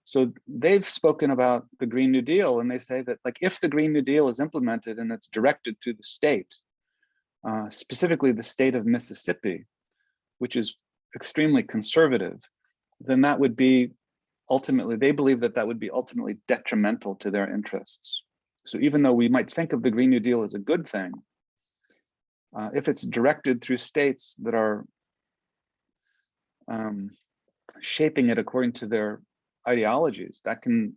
So they've spoken about the Green New Deal, and they say that, like, if the Green New Deal is implemented and it's directed through the state, specifically the state of Mississippi, which is extremely conservative, then that would be ultimately, they believe that that would be ultimately detrimental to their interests. So even though we might think of the Green New Deal as a good thing, if it's directed through states that are shaping it according to their ideologies, that can,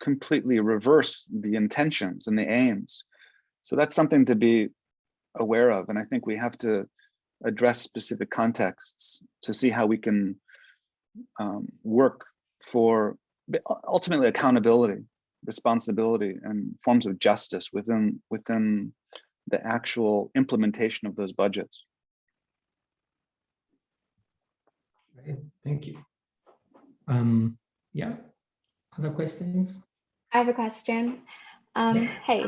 completely reverse the intentions and the aims. So that's something to be aware of. And I think we have to address specific contexts to see how we can work for ultimately accountability, responsibility, and forms of justice within the actual implementation of those budgets. Great, thank you. Yeah, other questions? I have a question. Yeah. Hey,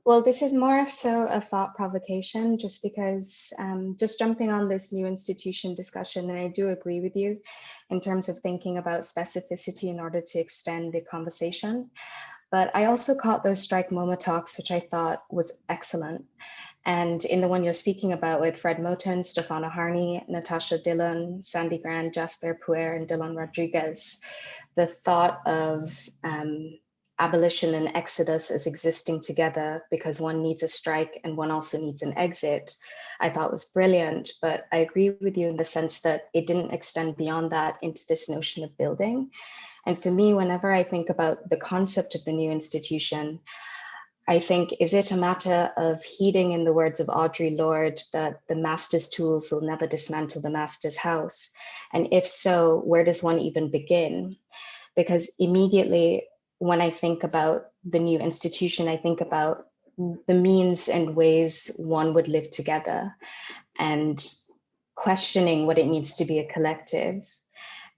well, this is more of so a thought provocation, just because just jumping on this new institution discussion, and I do agree with you in terms of thinking about specificity in order to extend the conversation. But I also caught those Strike MoMA talks, which I thought was excellent. And in the one you're speaking about with Fred Moten, Stefano Harney, Natasha Dillon, Sandy Grand, Jasper Puer, and Dylan Rodriguez, the thought of abolition and exodus as existing together because one needs a strike and one also needs an exit, I thought was brilliant. But I agree with you in the sense that it didn't extend beyond that into this notion of building. And for me, whenever I think about the concept of the new institution, I think, is it a matter of heeding, in the words of Audre Lorde, that the master's tools will never dismantle the master's house? And if so, where does one even begin? Because immediately when I think about the new institution, I think about the means and ways one would live together and questioning what it means to be a collective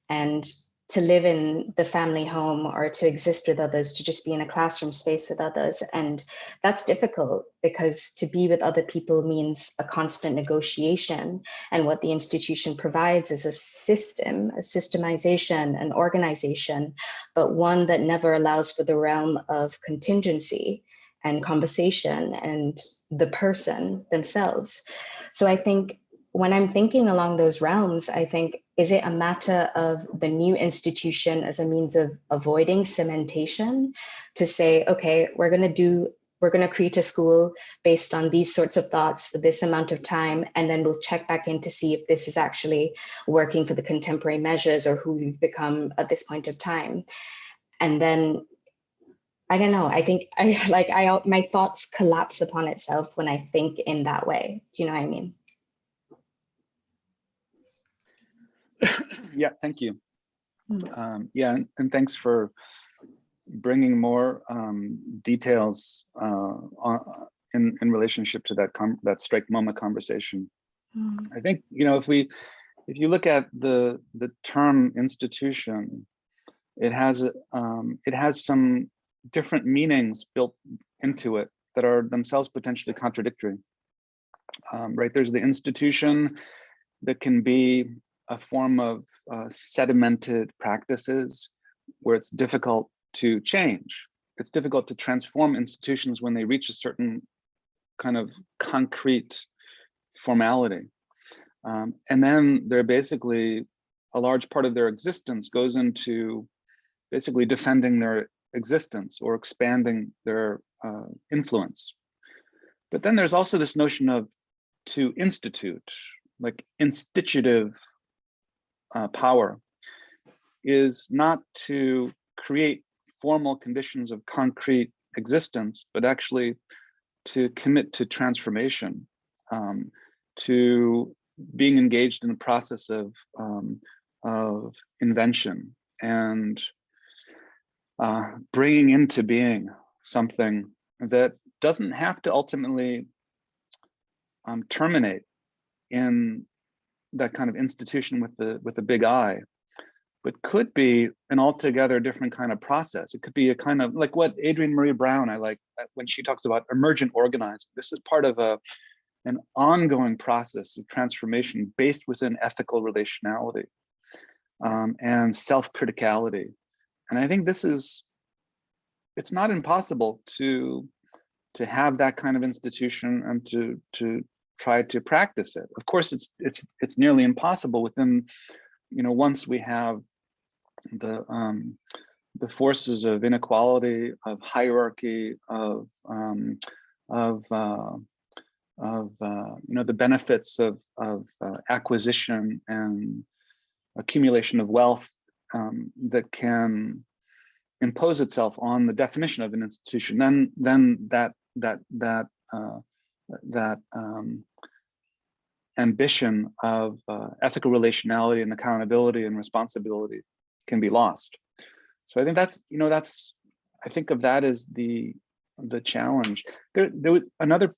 and to live in the family home or to exist with others, to just be in a classroom space with others. And that's difficult because to be with other people means a constant negotiation. And what the institution provides is a system, a systemization, an organization, but one that never allows for the realm of contingency and conversation and the person themselves. So I think when I'm thinking along those realms, I think, is it a matter of the new institution as a means of avoiding cementation to say, okay, we're going to create a school based on these sorts of thoughts for this amount of time, and then we'll check back in to see if this is actually working for the contemporary measures or who we've become at this point of time. And then, I don't know, I think my thoughts collapse upon itself when I think in that way. Do you know what I mean? Yeah, thank you. Yeah, and thanks for bringing more details in relationship to that Strike MoMA conversation. I think, if you look at the term institution, it has some different meanings built into it that are themselves potentially contradictory. Right, there's the institution that can be a form of sedimented practices where it's difficult to change. It's difficult to transform institutions when they reach a certain kind of concrete formality. And then they're basically, a large part of their existence goes into basically defending their existence or expanding their influence. But then there's also this notion of to institute, like institutive power is not to create formal conditions of concrete existence, but actually to commit to transformation, to being engaged in the process of invention and bringing into being something that doesn't have to ultimately terminate in that kind of institution with the big I, but could be an altogether different kind of process. It could be a kind of like what Adrienne Marie Brown, I like when she talks about emergent organizing. This is part of an ongoing process of transformation based within ethical relationality and self-criticality. And I think this is, it's not impossible to have that kind of institution and to try to practice it. Of course, it's nearly impossible within, once we have the forces of inequality, of hierarchy, of the benefits of acquisition and accumulation of wealth that can impose itself on the definition of an institution. Then that ambition of ethical relationality and accountability and responsibility can be lost. So I think I think of that as the challenge. There was another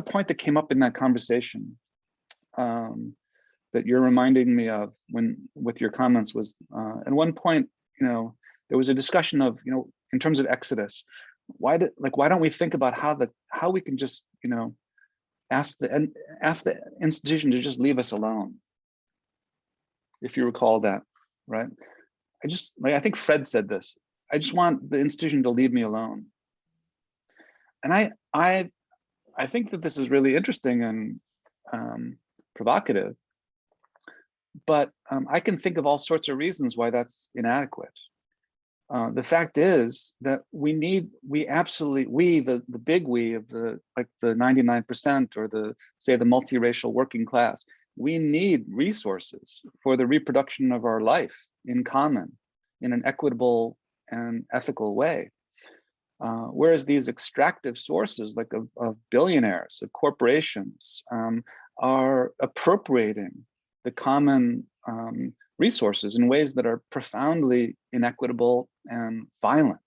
point that came up in that conversation that you're reminding me of with your comments was at one point, there was a discussion of, in terms of Exodus, why don't we think about how we can just, ask the institution to just leave us alone, if you recall that, right? I think Fred said this. I just want the institution to leave me alone. And I think that this is really interesting and provocative, but I can think of all sorts of reasons why that's inadequate. The fact is that the big we of the 99% or the multiracial working class, we need resources for the reproduction of our life in common, in an equitable and ethical way. Whereas these extractive sources of billionaires, of corporations, are appropriating the common resources in ways that are profoundly inequitable and violent.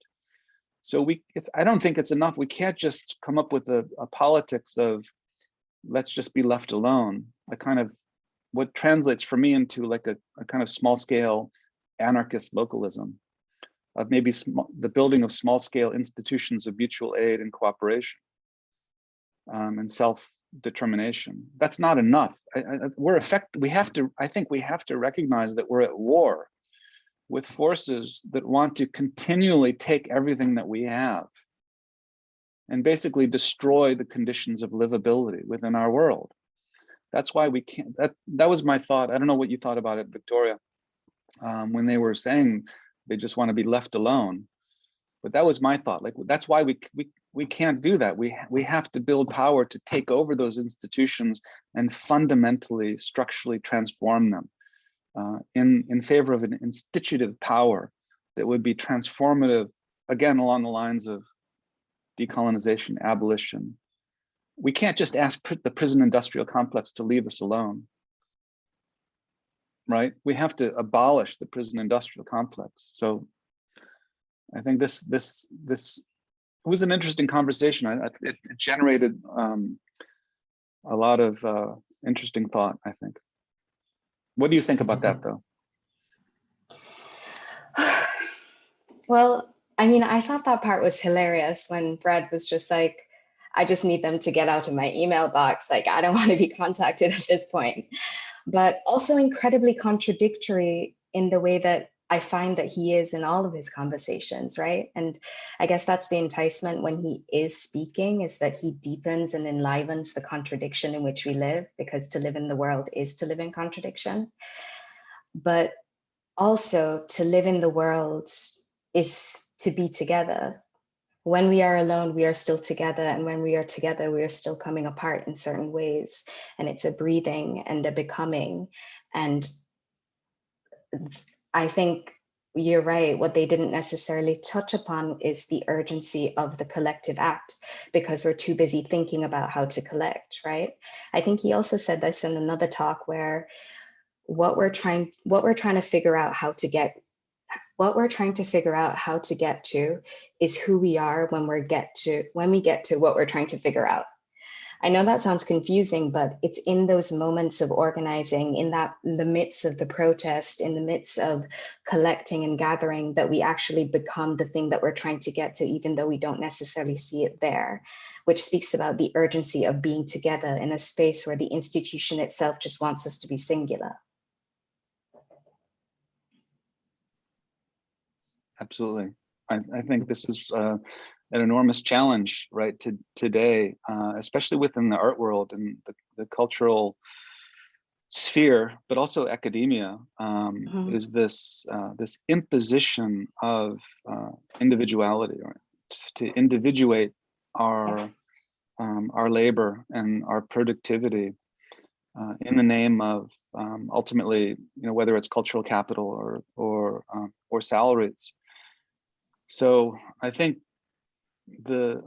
So I don't think it's enough. We can't just come up with a politics of let's just be left alone, a kind of what translates for me into like a kind of small scale anarchist localism of maybe the building of small scale institutions of mutual aid and cooperation and self-determination. That's not enough. I think we have to recognize that we're at war with forces that want to continually take everything that we have and basically destroy the conditions of livability within our world. That's why we can't, that was my thought. I don't know what you thought about it, Victoria, when they were saying they just want to be left alone. But that was my thought. That's why we can't do that. We have to build power to take over those institutions and fundamentally, structurally transform them in favor of an institutive power that would be transformative, again, along the lines of decolonization, abolition. We can't just ask the prison industrial complex to leave us alone, right? We have to abolish the prison industrial complex. So I think this was an interesting conversation. It generated a lot of interesting thought, I think. What do you think about that, though? Well, I mean, I thought that part was hilarious when Fred was just like, I just need them to get out of my email box. Like, I don't want to be contacted at this point. But also incredibly contradictory in the way that I find that he is in all of his conversations, right? And I guess that's the enticement when he is speaking, is that he deepens and enlivens the contradiction in which we live, because to live in the world is to live in contradiction. But also to live in the world is to be together. When we are alone, we are still together. And when we are together, we are still coming apart in certain ways. And it's a breathing and a becoming. And I think you're right. What they didn't necessarily touch upon is the urgency of the collective act, because we're too busy thinking about how to collect, right? I think he also said this in another talk where what we're trying to figure out how to get what we're trying to figure out how to get to is who we are when we get to what we're trying to figure out. I know that sounds confusing, but it's in those moments of organizing, in the midst of the protest, in the midst of collecting and gathering, that we actually become the thing that we're trying to get to, even though we don't necessarily see it there, which speaks about the urgency of being together in a space where the institution itself just wants us to be singular. Absolutely. I think this is an enormous challenge, right, today, especially within the art world and the cultural sphere, but also academia, is this this imposition of individuality, or to individuate our labor and our productivity in the name of ultimately, you know, whether it's cultural capital or salaries. So I think the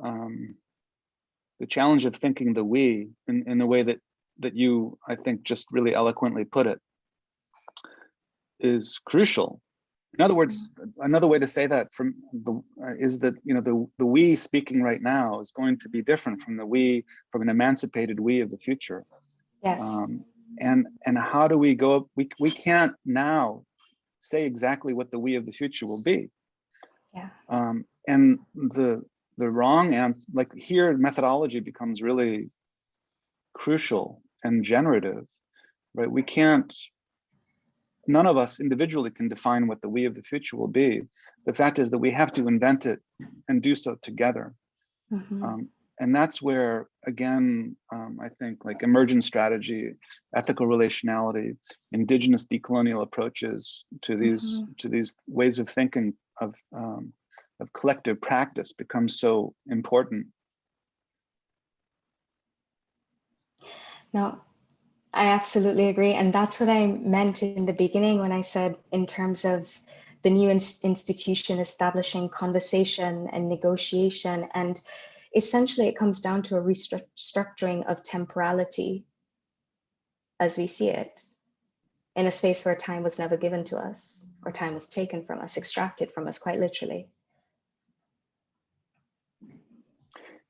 challenge of thinking the we in the way that you, I think, just really eloquently put it, is crucial. In other words, another way to say that is that, you know, the we speaking right now is going to be different from the we, from an emancipated we of the future. Yes. And how do we go? We can't now say exactly what the we of the future will be. Yeah. And the wrong answer, like here, methodology becomes really crucial and generative, right? We can't, none of us individually can define what the we of the future will be. The fact is that we have to invent it and do so together. And that's where, again, I think like emergent strategy, ethical relationality, indigenous decolonial approaches to these ways of thinking of collective practice becomes so important. No, I absolutely agree. And that's what I meant in the beginning when I said in terms of the new institution establishing conversation and negotiation. And essentially it comes down to a restructuring of temporality as we see it, in a space where time was never given to us, or time was taken from us, extracted from us, quite literally.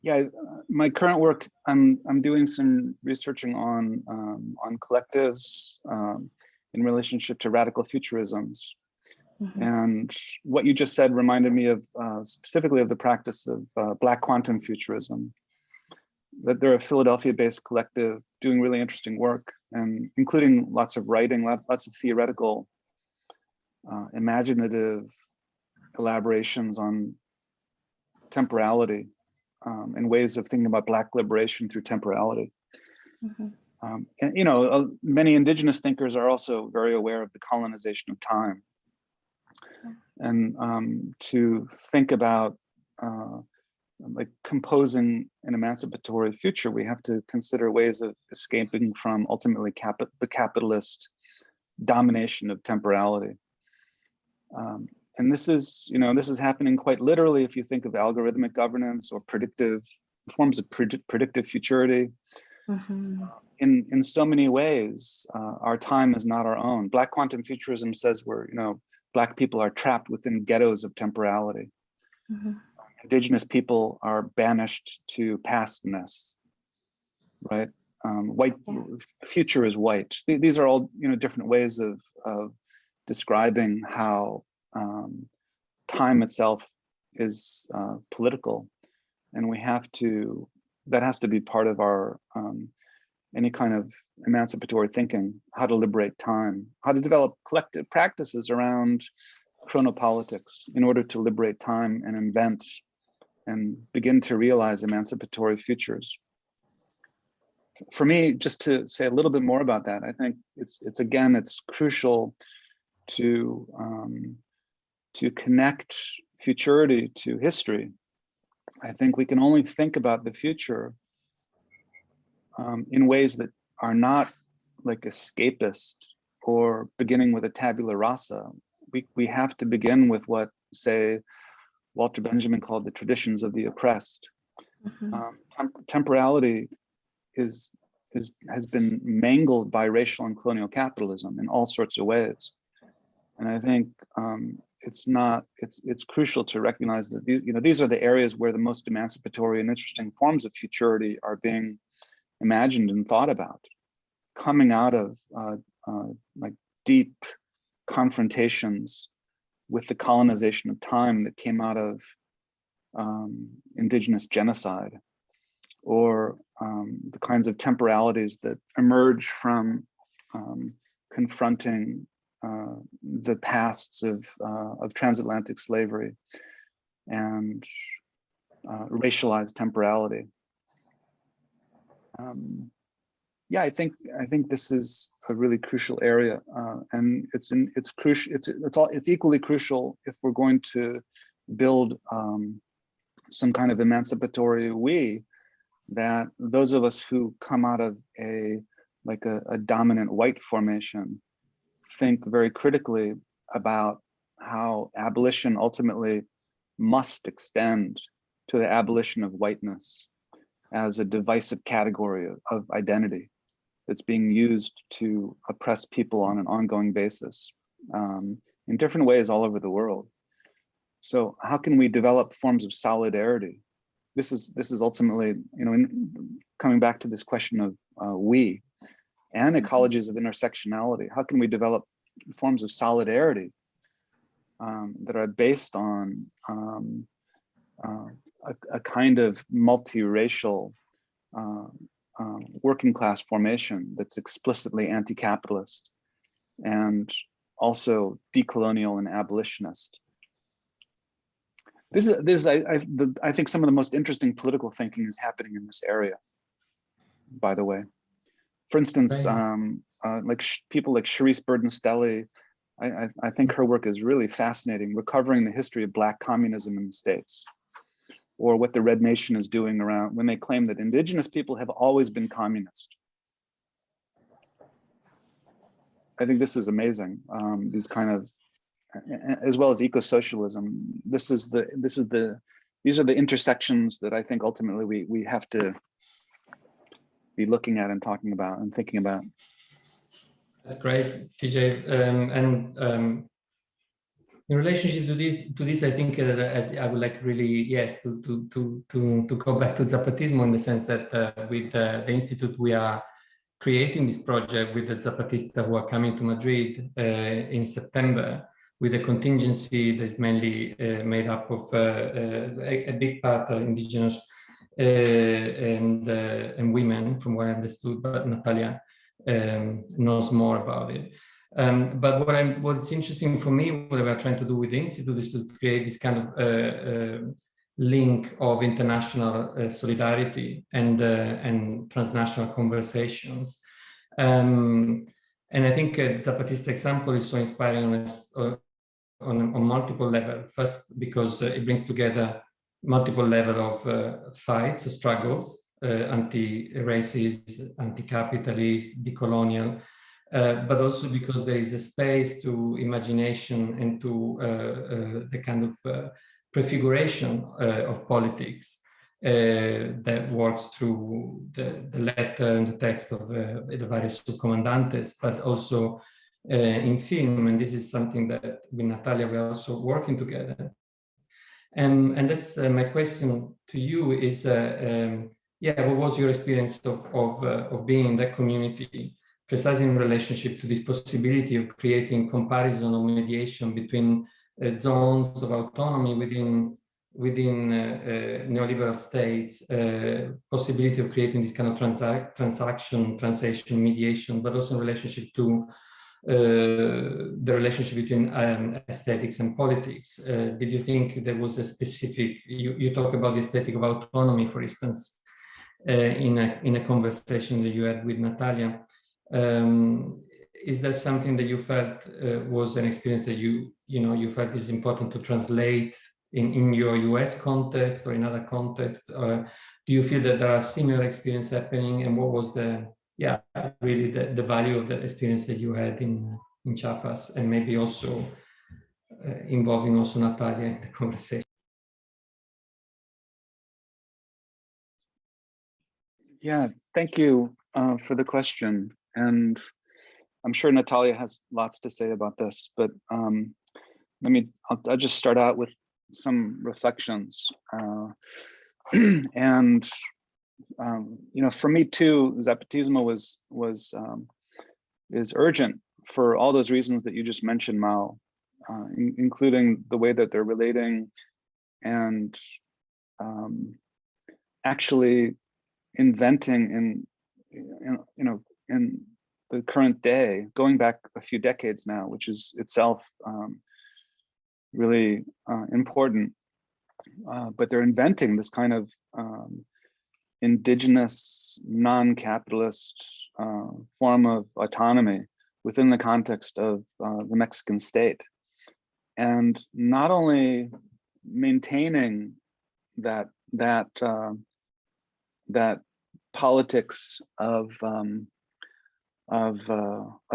Yeah, my current work, I'm doing some researching on collectives in relationship to radical futurisms. And what you just said reminded me of specifically of the practice of Black quantum futurism. That they're a Philadelphia-based collective doing really interesting work, and including lots of writing, lots of theoretical, imaginative elaborations on temporality and ways of thinking about Black liberation through temporality. And you know, many indigenous thinkers are also very aware of the colonization of time, and to think about like composing an emancipatory future, we have to consider ways of escaping from ultimately the capitalist domination of temporality. And this is, you know, this is happening quite literally if you think of algorithmic governance or predictive forms of predictive futurity. In so many ways, our time is not our own. Black quantum futurism says we're, you know, Black people are trapped within ghettos of temporality. Indigenous people are banished to pastness, right? White future is white. These are all, you know, different ways of describing how time itself is political, and we have to, that has to be part of our any kind of emancipatory thinking, how to liberate time, how to develop collective practices around chronopolitics in order to liberate time and invent and begin to realize emancipatory futures. For me, just to say a little bit more about that, I think it's again, it's crucial to connect futurity to history. I think we can only think about the future in ways that are not like escapist or beginning with a tabula rasa. We have to begin with what, say, Walter Benjamin called the traditions of the oppressed. Temporality has been mangled by racial and colonial capitalism in all sorts of ways. And I think it's crucial to recognize that these are the areas where the most emancipatory and interesting forms of futurity are being imagined and thought about, coming out of like deep confrontations with the colonization of time that came out of indigenous genocide, or the kinds of temporalities that emerge from confronting the pasts of transatlantic slavery and racialized temporality. Yeah, I think this is a really crucial area, and it's equally crucial if we're going to build some kind of emancipatory we, that those of us who come out of a dominant white formation think very critically about how abolition ultimately must extend to the abolition of whiteness as a divisive category of identity that's being used to oppress people on an ongoing basis in different ways all over the world. So how can we develop forms of solidarity? This is ultimately, coming back to this question of we and ecologies of intersectionality. How can we develop forms of solidarity that are based on a kind of multiracial working class formation that's explicitly anti-capitalist and also decolonial and abolitionist? I think some of the most interesting political thinking is happening in this area, by the way. For instance, like people like Sharice Burden-Stelly, I think her work is really fascinating, recovering the history of Black communism in the States, or what the Red Nation is doing around when they claim that indigenous people have always been communist. I think this is amazing. These kind of, as well as eco-socialism, these are the intersections that I think ultimately we have to be looking at and talking about and thinking about. That's great, TJ. In relationship to this, I think I would like really, yes, to go back to Zapatismo, in the sense that with the Institute, we are creating this project with the Zapatistas who are coming to Madrid in September, with a contingency that's mainly made up of a big part of indigenous and women, from what I understood, but Natalia knows more about it. But what's interesting for me, what we are trying to do with the Institute, is to create this kind of link of international solidarity and transnational conversations. And I think the Zapatista example is so inspiring on multiple levels. First, because it brings together multiple levels of fights, struggles, anti-racist, anti-capitalist, decolonial, but also because there is a space to imagination and to the kind of prefiguration of politics that works through the letter and the text of the various subcomandantes, but also in film. And this is something that with Natalia we're also working together. And that's my question to you is, what was your experience of being in that community, precisely in relationship to this possibility of creating comparison or mediation between zones of autonomy within neoliberal states, possibility of creating this kind of translation, mediation, but also in relationship to the relationship between aesthetics and politics. Did you think there was a specific, you talk about the aesthetic of autonomy, for instance, in a conversation that you had with Natalia. Is that something that you felt was an experience that you felt is important to translate in your US context or in other contexts? Or do you feel that there are similar experiences happening, and what was really the value of the experience that you had in Chiapas, and maybe also involving also Natalia in the conversation? Yeah, thank you for the question. And I'm sure Natalia has lots to say about this, but I'll just start out with some reflections. And for me too, Zapatismo is urgent for all those reasons that you just mentioned, Mao, including the way that they're relating and actually inventing in the current day, going back a few decades now, which is itself really important. But they're inventing this kind of indigenous, non-capitalist form of autonomy within the context of the Mexican state, and not only maintaining that politics of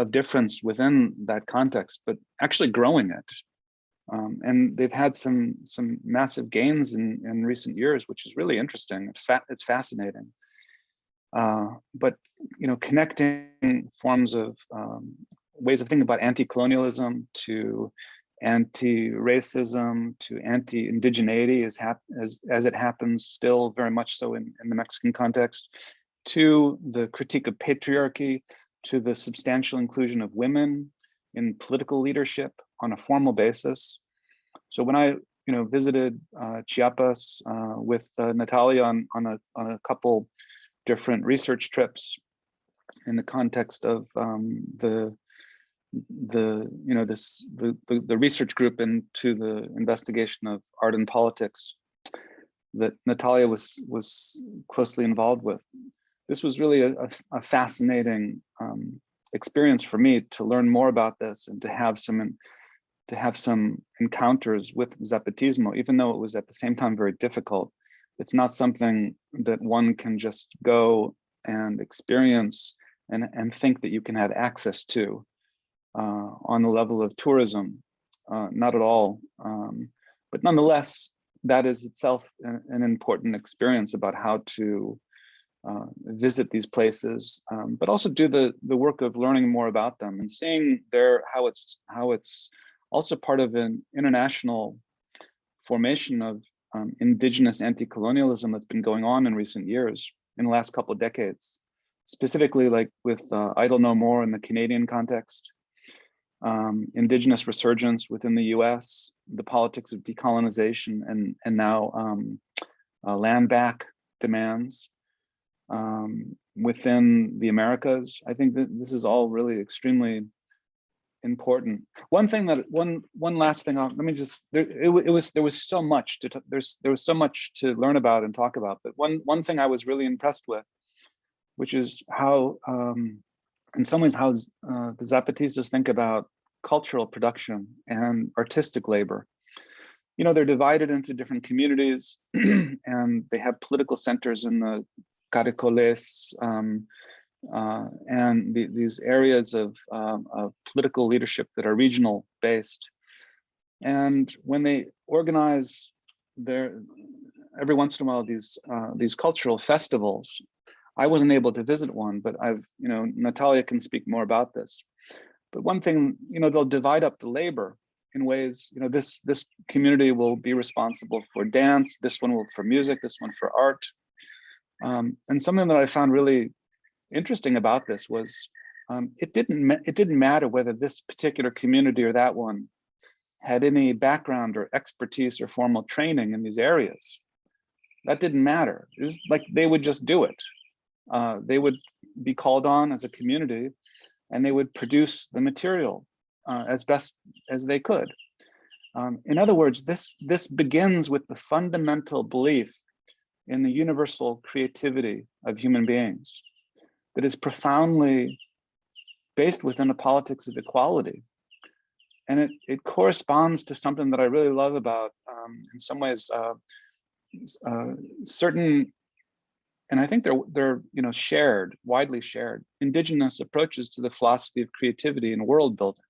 difference within that context, but actually growing it. And they've had some massive gains in recent years, which is really interesting. It's fascinating. But connecting forms of ways of thinking about anti-colonialism to anti-racism to anti-indigeneity, as it happens still very much so in the Mexican context, to the critique of patriarchy, to the substantial inclusion of women in political leadership on a formal basis. So when I visited Chiapas with Natalia on a couple different research trips in the context of the research group into the investigation of art and politics that Natalia was closely involved with. This was really a fascinating experience for me to learn more about this and to have some encounters with Zapatismo, even though it was at the same time very difficult. It's not something that one can just go and experience and think that you can have access to on the level of tourism, not at all. But nonetheless, that is itself an important experience about how to visit these places, but also do the work of learning more about them and seeing how it's also part of an international formation of indigenous anti-colonialism that's been going on in recent years, in the last couple of decades, specifically like with Idle No More in the Canadian context, indigenous resurgence within the US, the politics of decolonization, and now land back demands within the Americas. I think that this is all really extremely important. One last thing. Let me just. There was so much there was so much to learn about and talk about. But one thing I was really impressed with, which is how, in some ways, how the Zapatistas think about cultural production and artistic labor. They're divided into different communities, and they have political centers in the caracoles, and these areas of political leadership that are regional based. And when they organize every once in a while these cultural festivals, I wasn't able to visit one, but Natalia can speak more about this. But one thing, they'll divide up the labor in ways, this community will be responsible for dance, this one will for music, this one for art. And something that I found really interesting about this was it didn't matter whether this particular community or that one had any background or expertise or formal training in these areas. That didn't matter. It was like they would just do it. They would be called on as a community, and they would produce the material as best as they could. In other words, this begins with the fundamental belief in the universal creativity of human beings that is profoundly based within a politics of equality. And it corresponds to something that I really love about, in some ways, certain, and I think they're shared, widely shared, indigenous approaches to the philosophy of creativity and world building.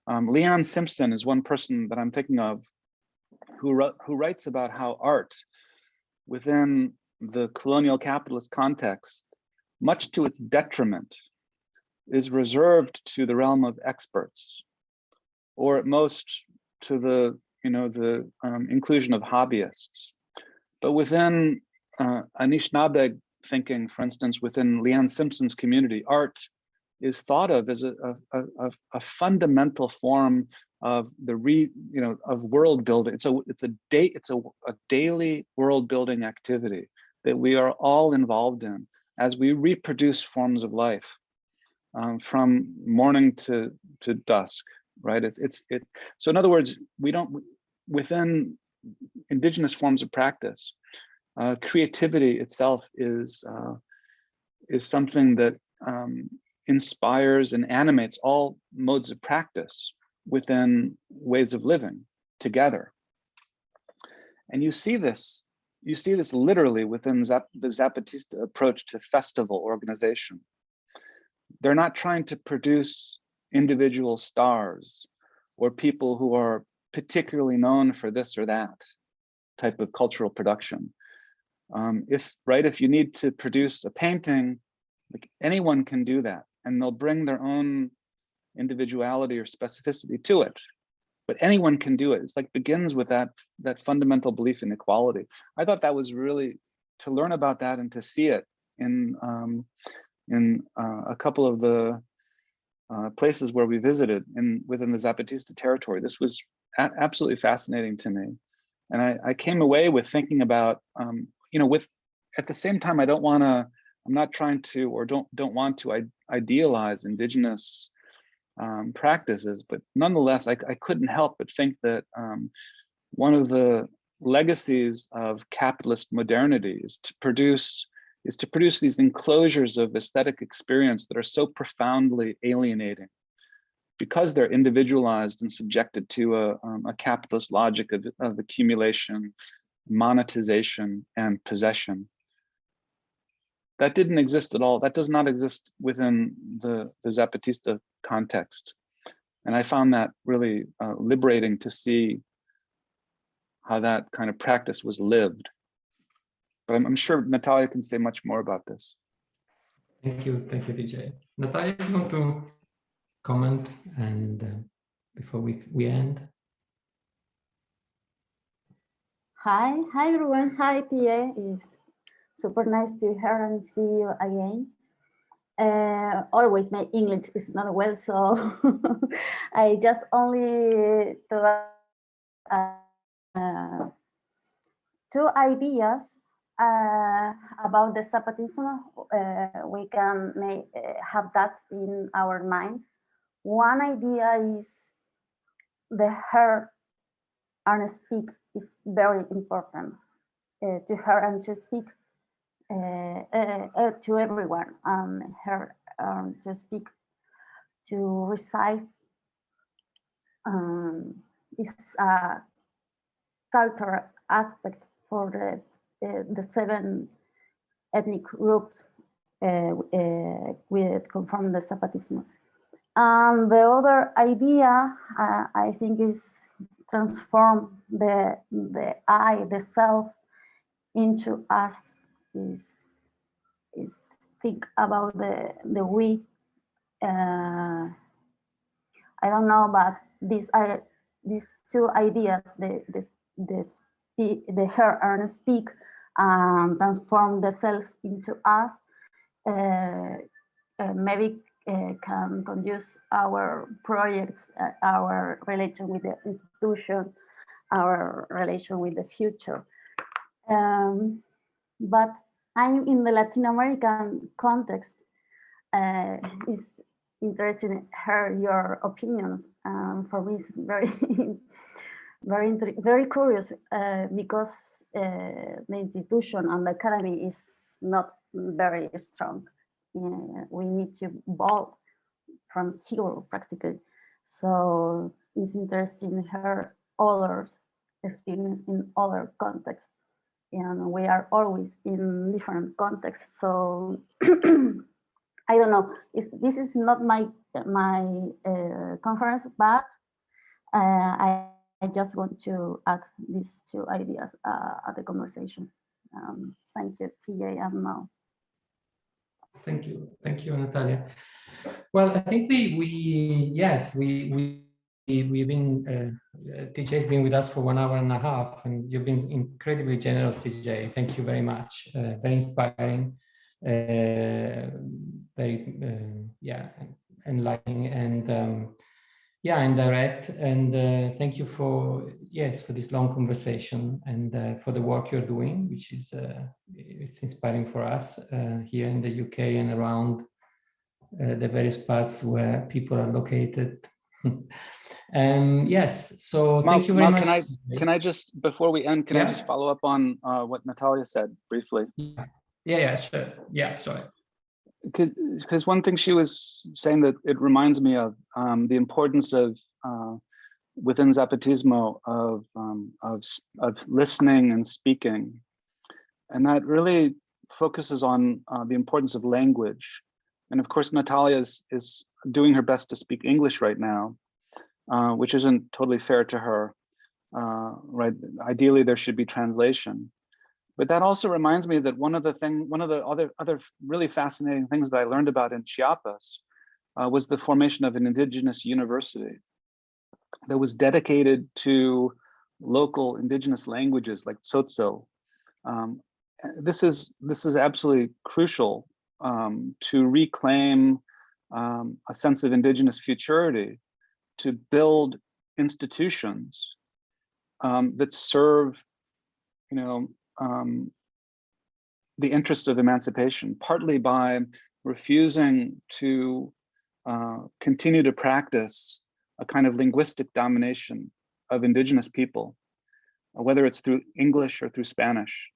Leanne Simpson is one person that I'm thinking of who writes about how art within the colonial capitalist context, much to its detriment, is reserved to the realm of experts, or at most to the the inclusion of hobbyists. But within Anishinaabe thinking, for instance, within Leanne Simpson's community, art is thought of as a fundamental form of the of world building. It's a daily world building activity that we are all involved in as we reproduce forms of life from morning to dusk, right? So in other words, we don't, within indigenous forms of practice, creativity itself is something that inspires and animates all modes of practice within ways of living together. And you see this literally within the Zapatista approach to festival organization. They're not trying to produce individual stars or people who are particularly known for this or that type of cultural production. If you need to produce a painting, like anyone can do that, and they'll bring their own individuality or specificity to it. But anyone can do it. It's like begins with that fundamental belief in equality. I thought that was really, to learn about that and to see it in a couple of the places where we visited within the Zapatista territory. This was absolutely fascinating to me. And I came away with thinking about, at the same time, I'm not trying to, or don't want to idealize indigenous practices, but nonetheless, I couldn't help but think that one of the legacies of capitalist modernity is to produce these enclosures of aesthetic experience that are so profoundly alienating, because they're individualized and subjected to a capitalist logic of accumulation, monetization, and possession. That didn't exist at all. That does not exist within the Zapatista context. And I found that really liberating to see how that kind of practice was lived. But I'm sure Natalia can say much more about this. Thank you, DJ. Natalia, you want to comment and before we end? Hi everyone. Hi TA. It's super nice to hear and see you again. Always my English is not well, so I just only two ideas about the Zapatism. We can have that in our mind. One idea is the hear and speak is very important. To hear and to speak to everyone, and hear to speak, to recite is a cultural aspect for the 7 ethnic groups with confirm the Zapatism. And the other idea, I think, is transform the I, the self, into us. Is think about the we. I don't know, but these two ideas, the hear and speak, transform the self into us, maybe can conduce our projects, our relation with the institution, our relation with the future. But I'm in the Latin American context. It's interesting to hear your opinions. For me, it's very curious because the institution and the academy is not very strong. We need to build from zero practically. So it's interesting to hear others' experience in other contexts. And we are always in different contexts. So I don't know. This is not my conference, but I just want to add these two ideas at the conversation. Thank you, TA and Mao. Thank you, Natalia. Well, I think we we've been, TJ's been with us for 1 hour and a half, and you've been incredibly generous, TJ. Thank you very much. Very inspiring, very, yeah, enlightening, and yeah, and direct. And thank you for, yes, for this long conversation, and for the work you're doing, which is it's inspiring for us here in the UK and around the various parts where people are located. And yes, so thank you very much. Can I just, before we end, can I just follow up on what Natalia said briefly? Yeah, sure. Yeah, sorry. Because one thing she was saying that it reminds me of the importance of within Zapatismo of listening and speaking, and that really focuses on the importance of language. And of course, Natalia is doing her best to speak English right now, which isn't totally fair to her. Right? Ideally, there should be translation. But that also reminds me that one of the other really fascinating things that I learned about in Chiapas was the formation of an indigenous university that was dedicated to local indigenous languages like Tzotzil. This is absolutely crucial to reclaim a sense of indigenous futurity, to build institutions that serve, the interests of emancipation, partly by refusing to continue to practice a kind of linguistic domination of indigenous people, whether it's through English or through Spanish.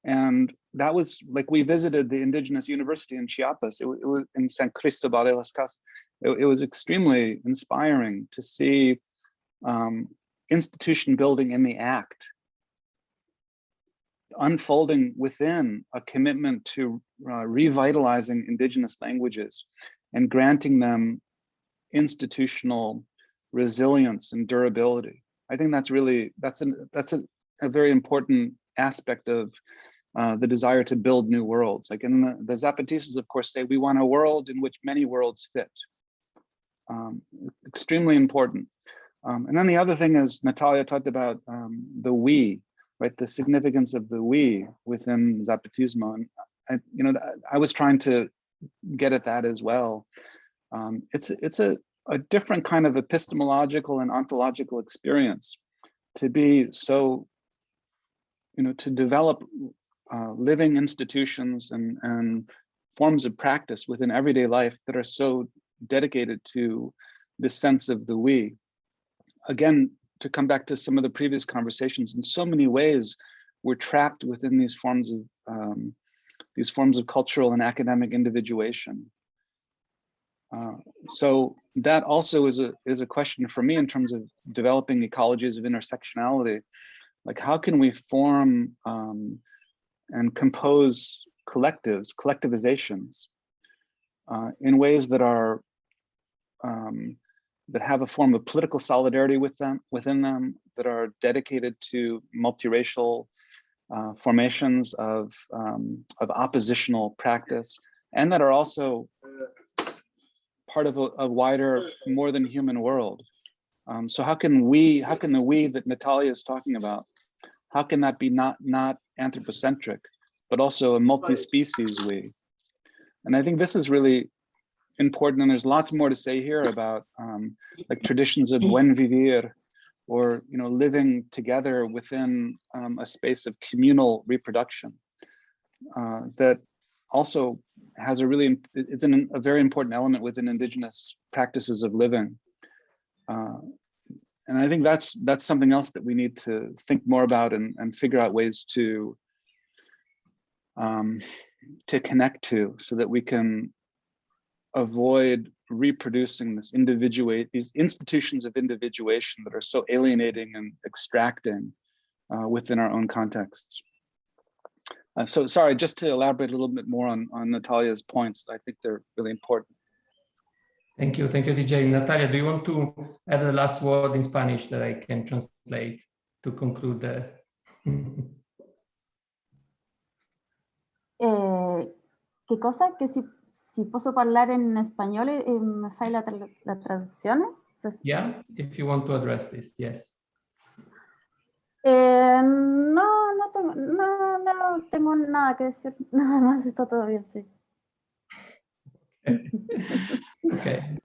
And that was like, we visited the indigenous university in Chiapas. It was in San Cristobal de las Casas. It was extremely inspiring to see institution building in the act, unfolding within a commitment to revitalizing indigenous languages and granting them institutional resilience and durability. I think that's a very important aspect of the desire to build new worlds. Like, in the Zapatistas, of course, say we want a world in which many worlds fit. Extremely important. And then the other thing is, Natalia talked about the we, right? The significance of the we within Zapatismo. And I was trying to get at that as well. It's a different kind of epistemological and ontological experience to be so, to develop living institutions and forms of practice within everyday life that are so dedicated to this sense of the we. Again, to come back to some of the previous conversations, in so many ways, we're trapped within these forms of cultural and academic individuation. So that also is a question for me in terms of developing ecologies of intersectionality. Like, how can we form and compose collectivizations in ways that are that have a form of political solidarity within them, that are dedicated to multiracial formations of oppositional practice, and that are also part of a wider, more than human world. So how can the we that Natalia is talking about, how can that be not anthropocentric, but also a multi-species we? And I think this is really important, and there's lots more to say here about like traditions of buen vivir, or living together within a space of communal reproduction that also has a very important element within indigenous practices of living. And I think that's something else that we need to think more about and figure out ways to connect to, so that we can avoid reproducing these institutions of individuation that are so alienating and extracting within our own contexts. So sorry, just to elaborate a little bit more on Natalia's points, I think they're really important. Thank you, TJ. Natalia, do you want to add the last word in Spanish that I can translate to conclude the... Che cosa? Che si posso parlare in spagnolo e mi fai la traduzione? Yeah, if you want to address this, yes. No tengo nada que decir, nada más está todo bien, sí. Okay,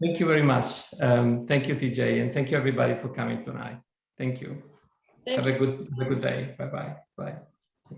thank you very much. Thank you, TJ, and thank you everybody for coming tonight. Thank you. Have a good day. Bye-bye. Bye.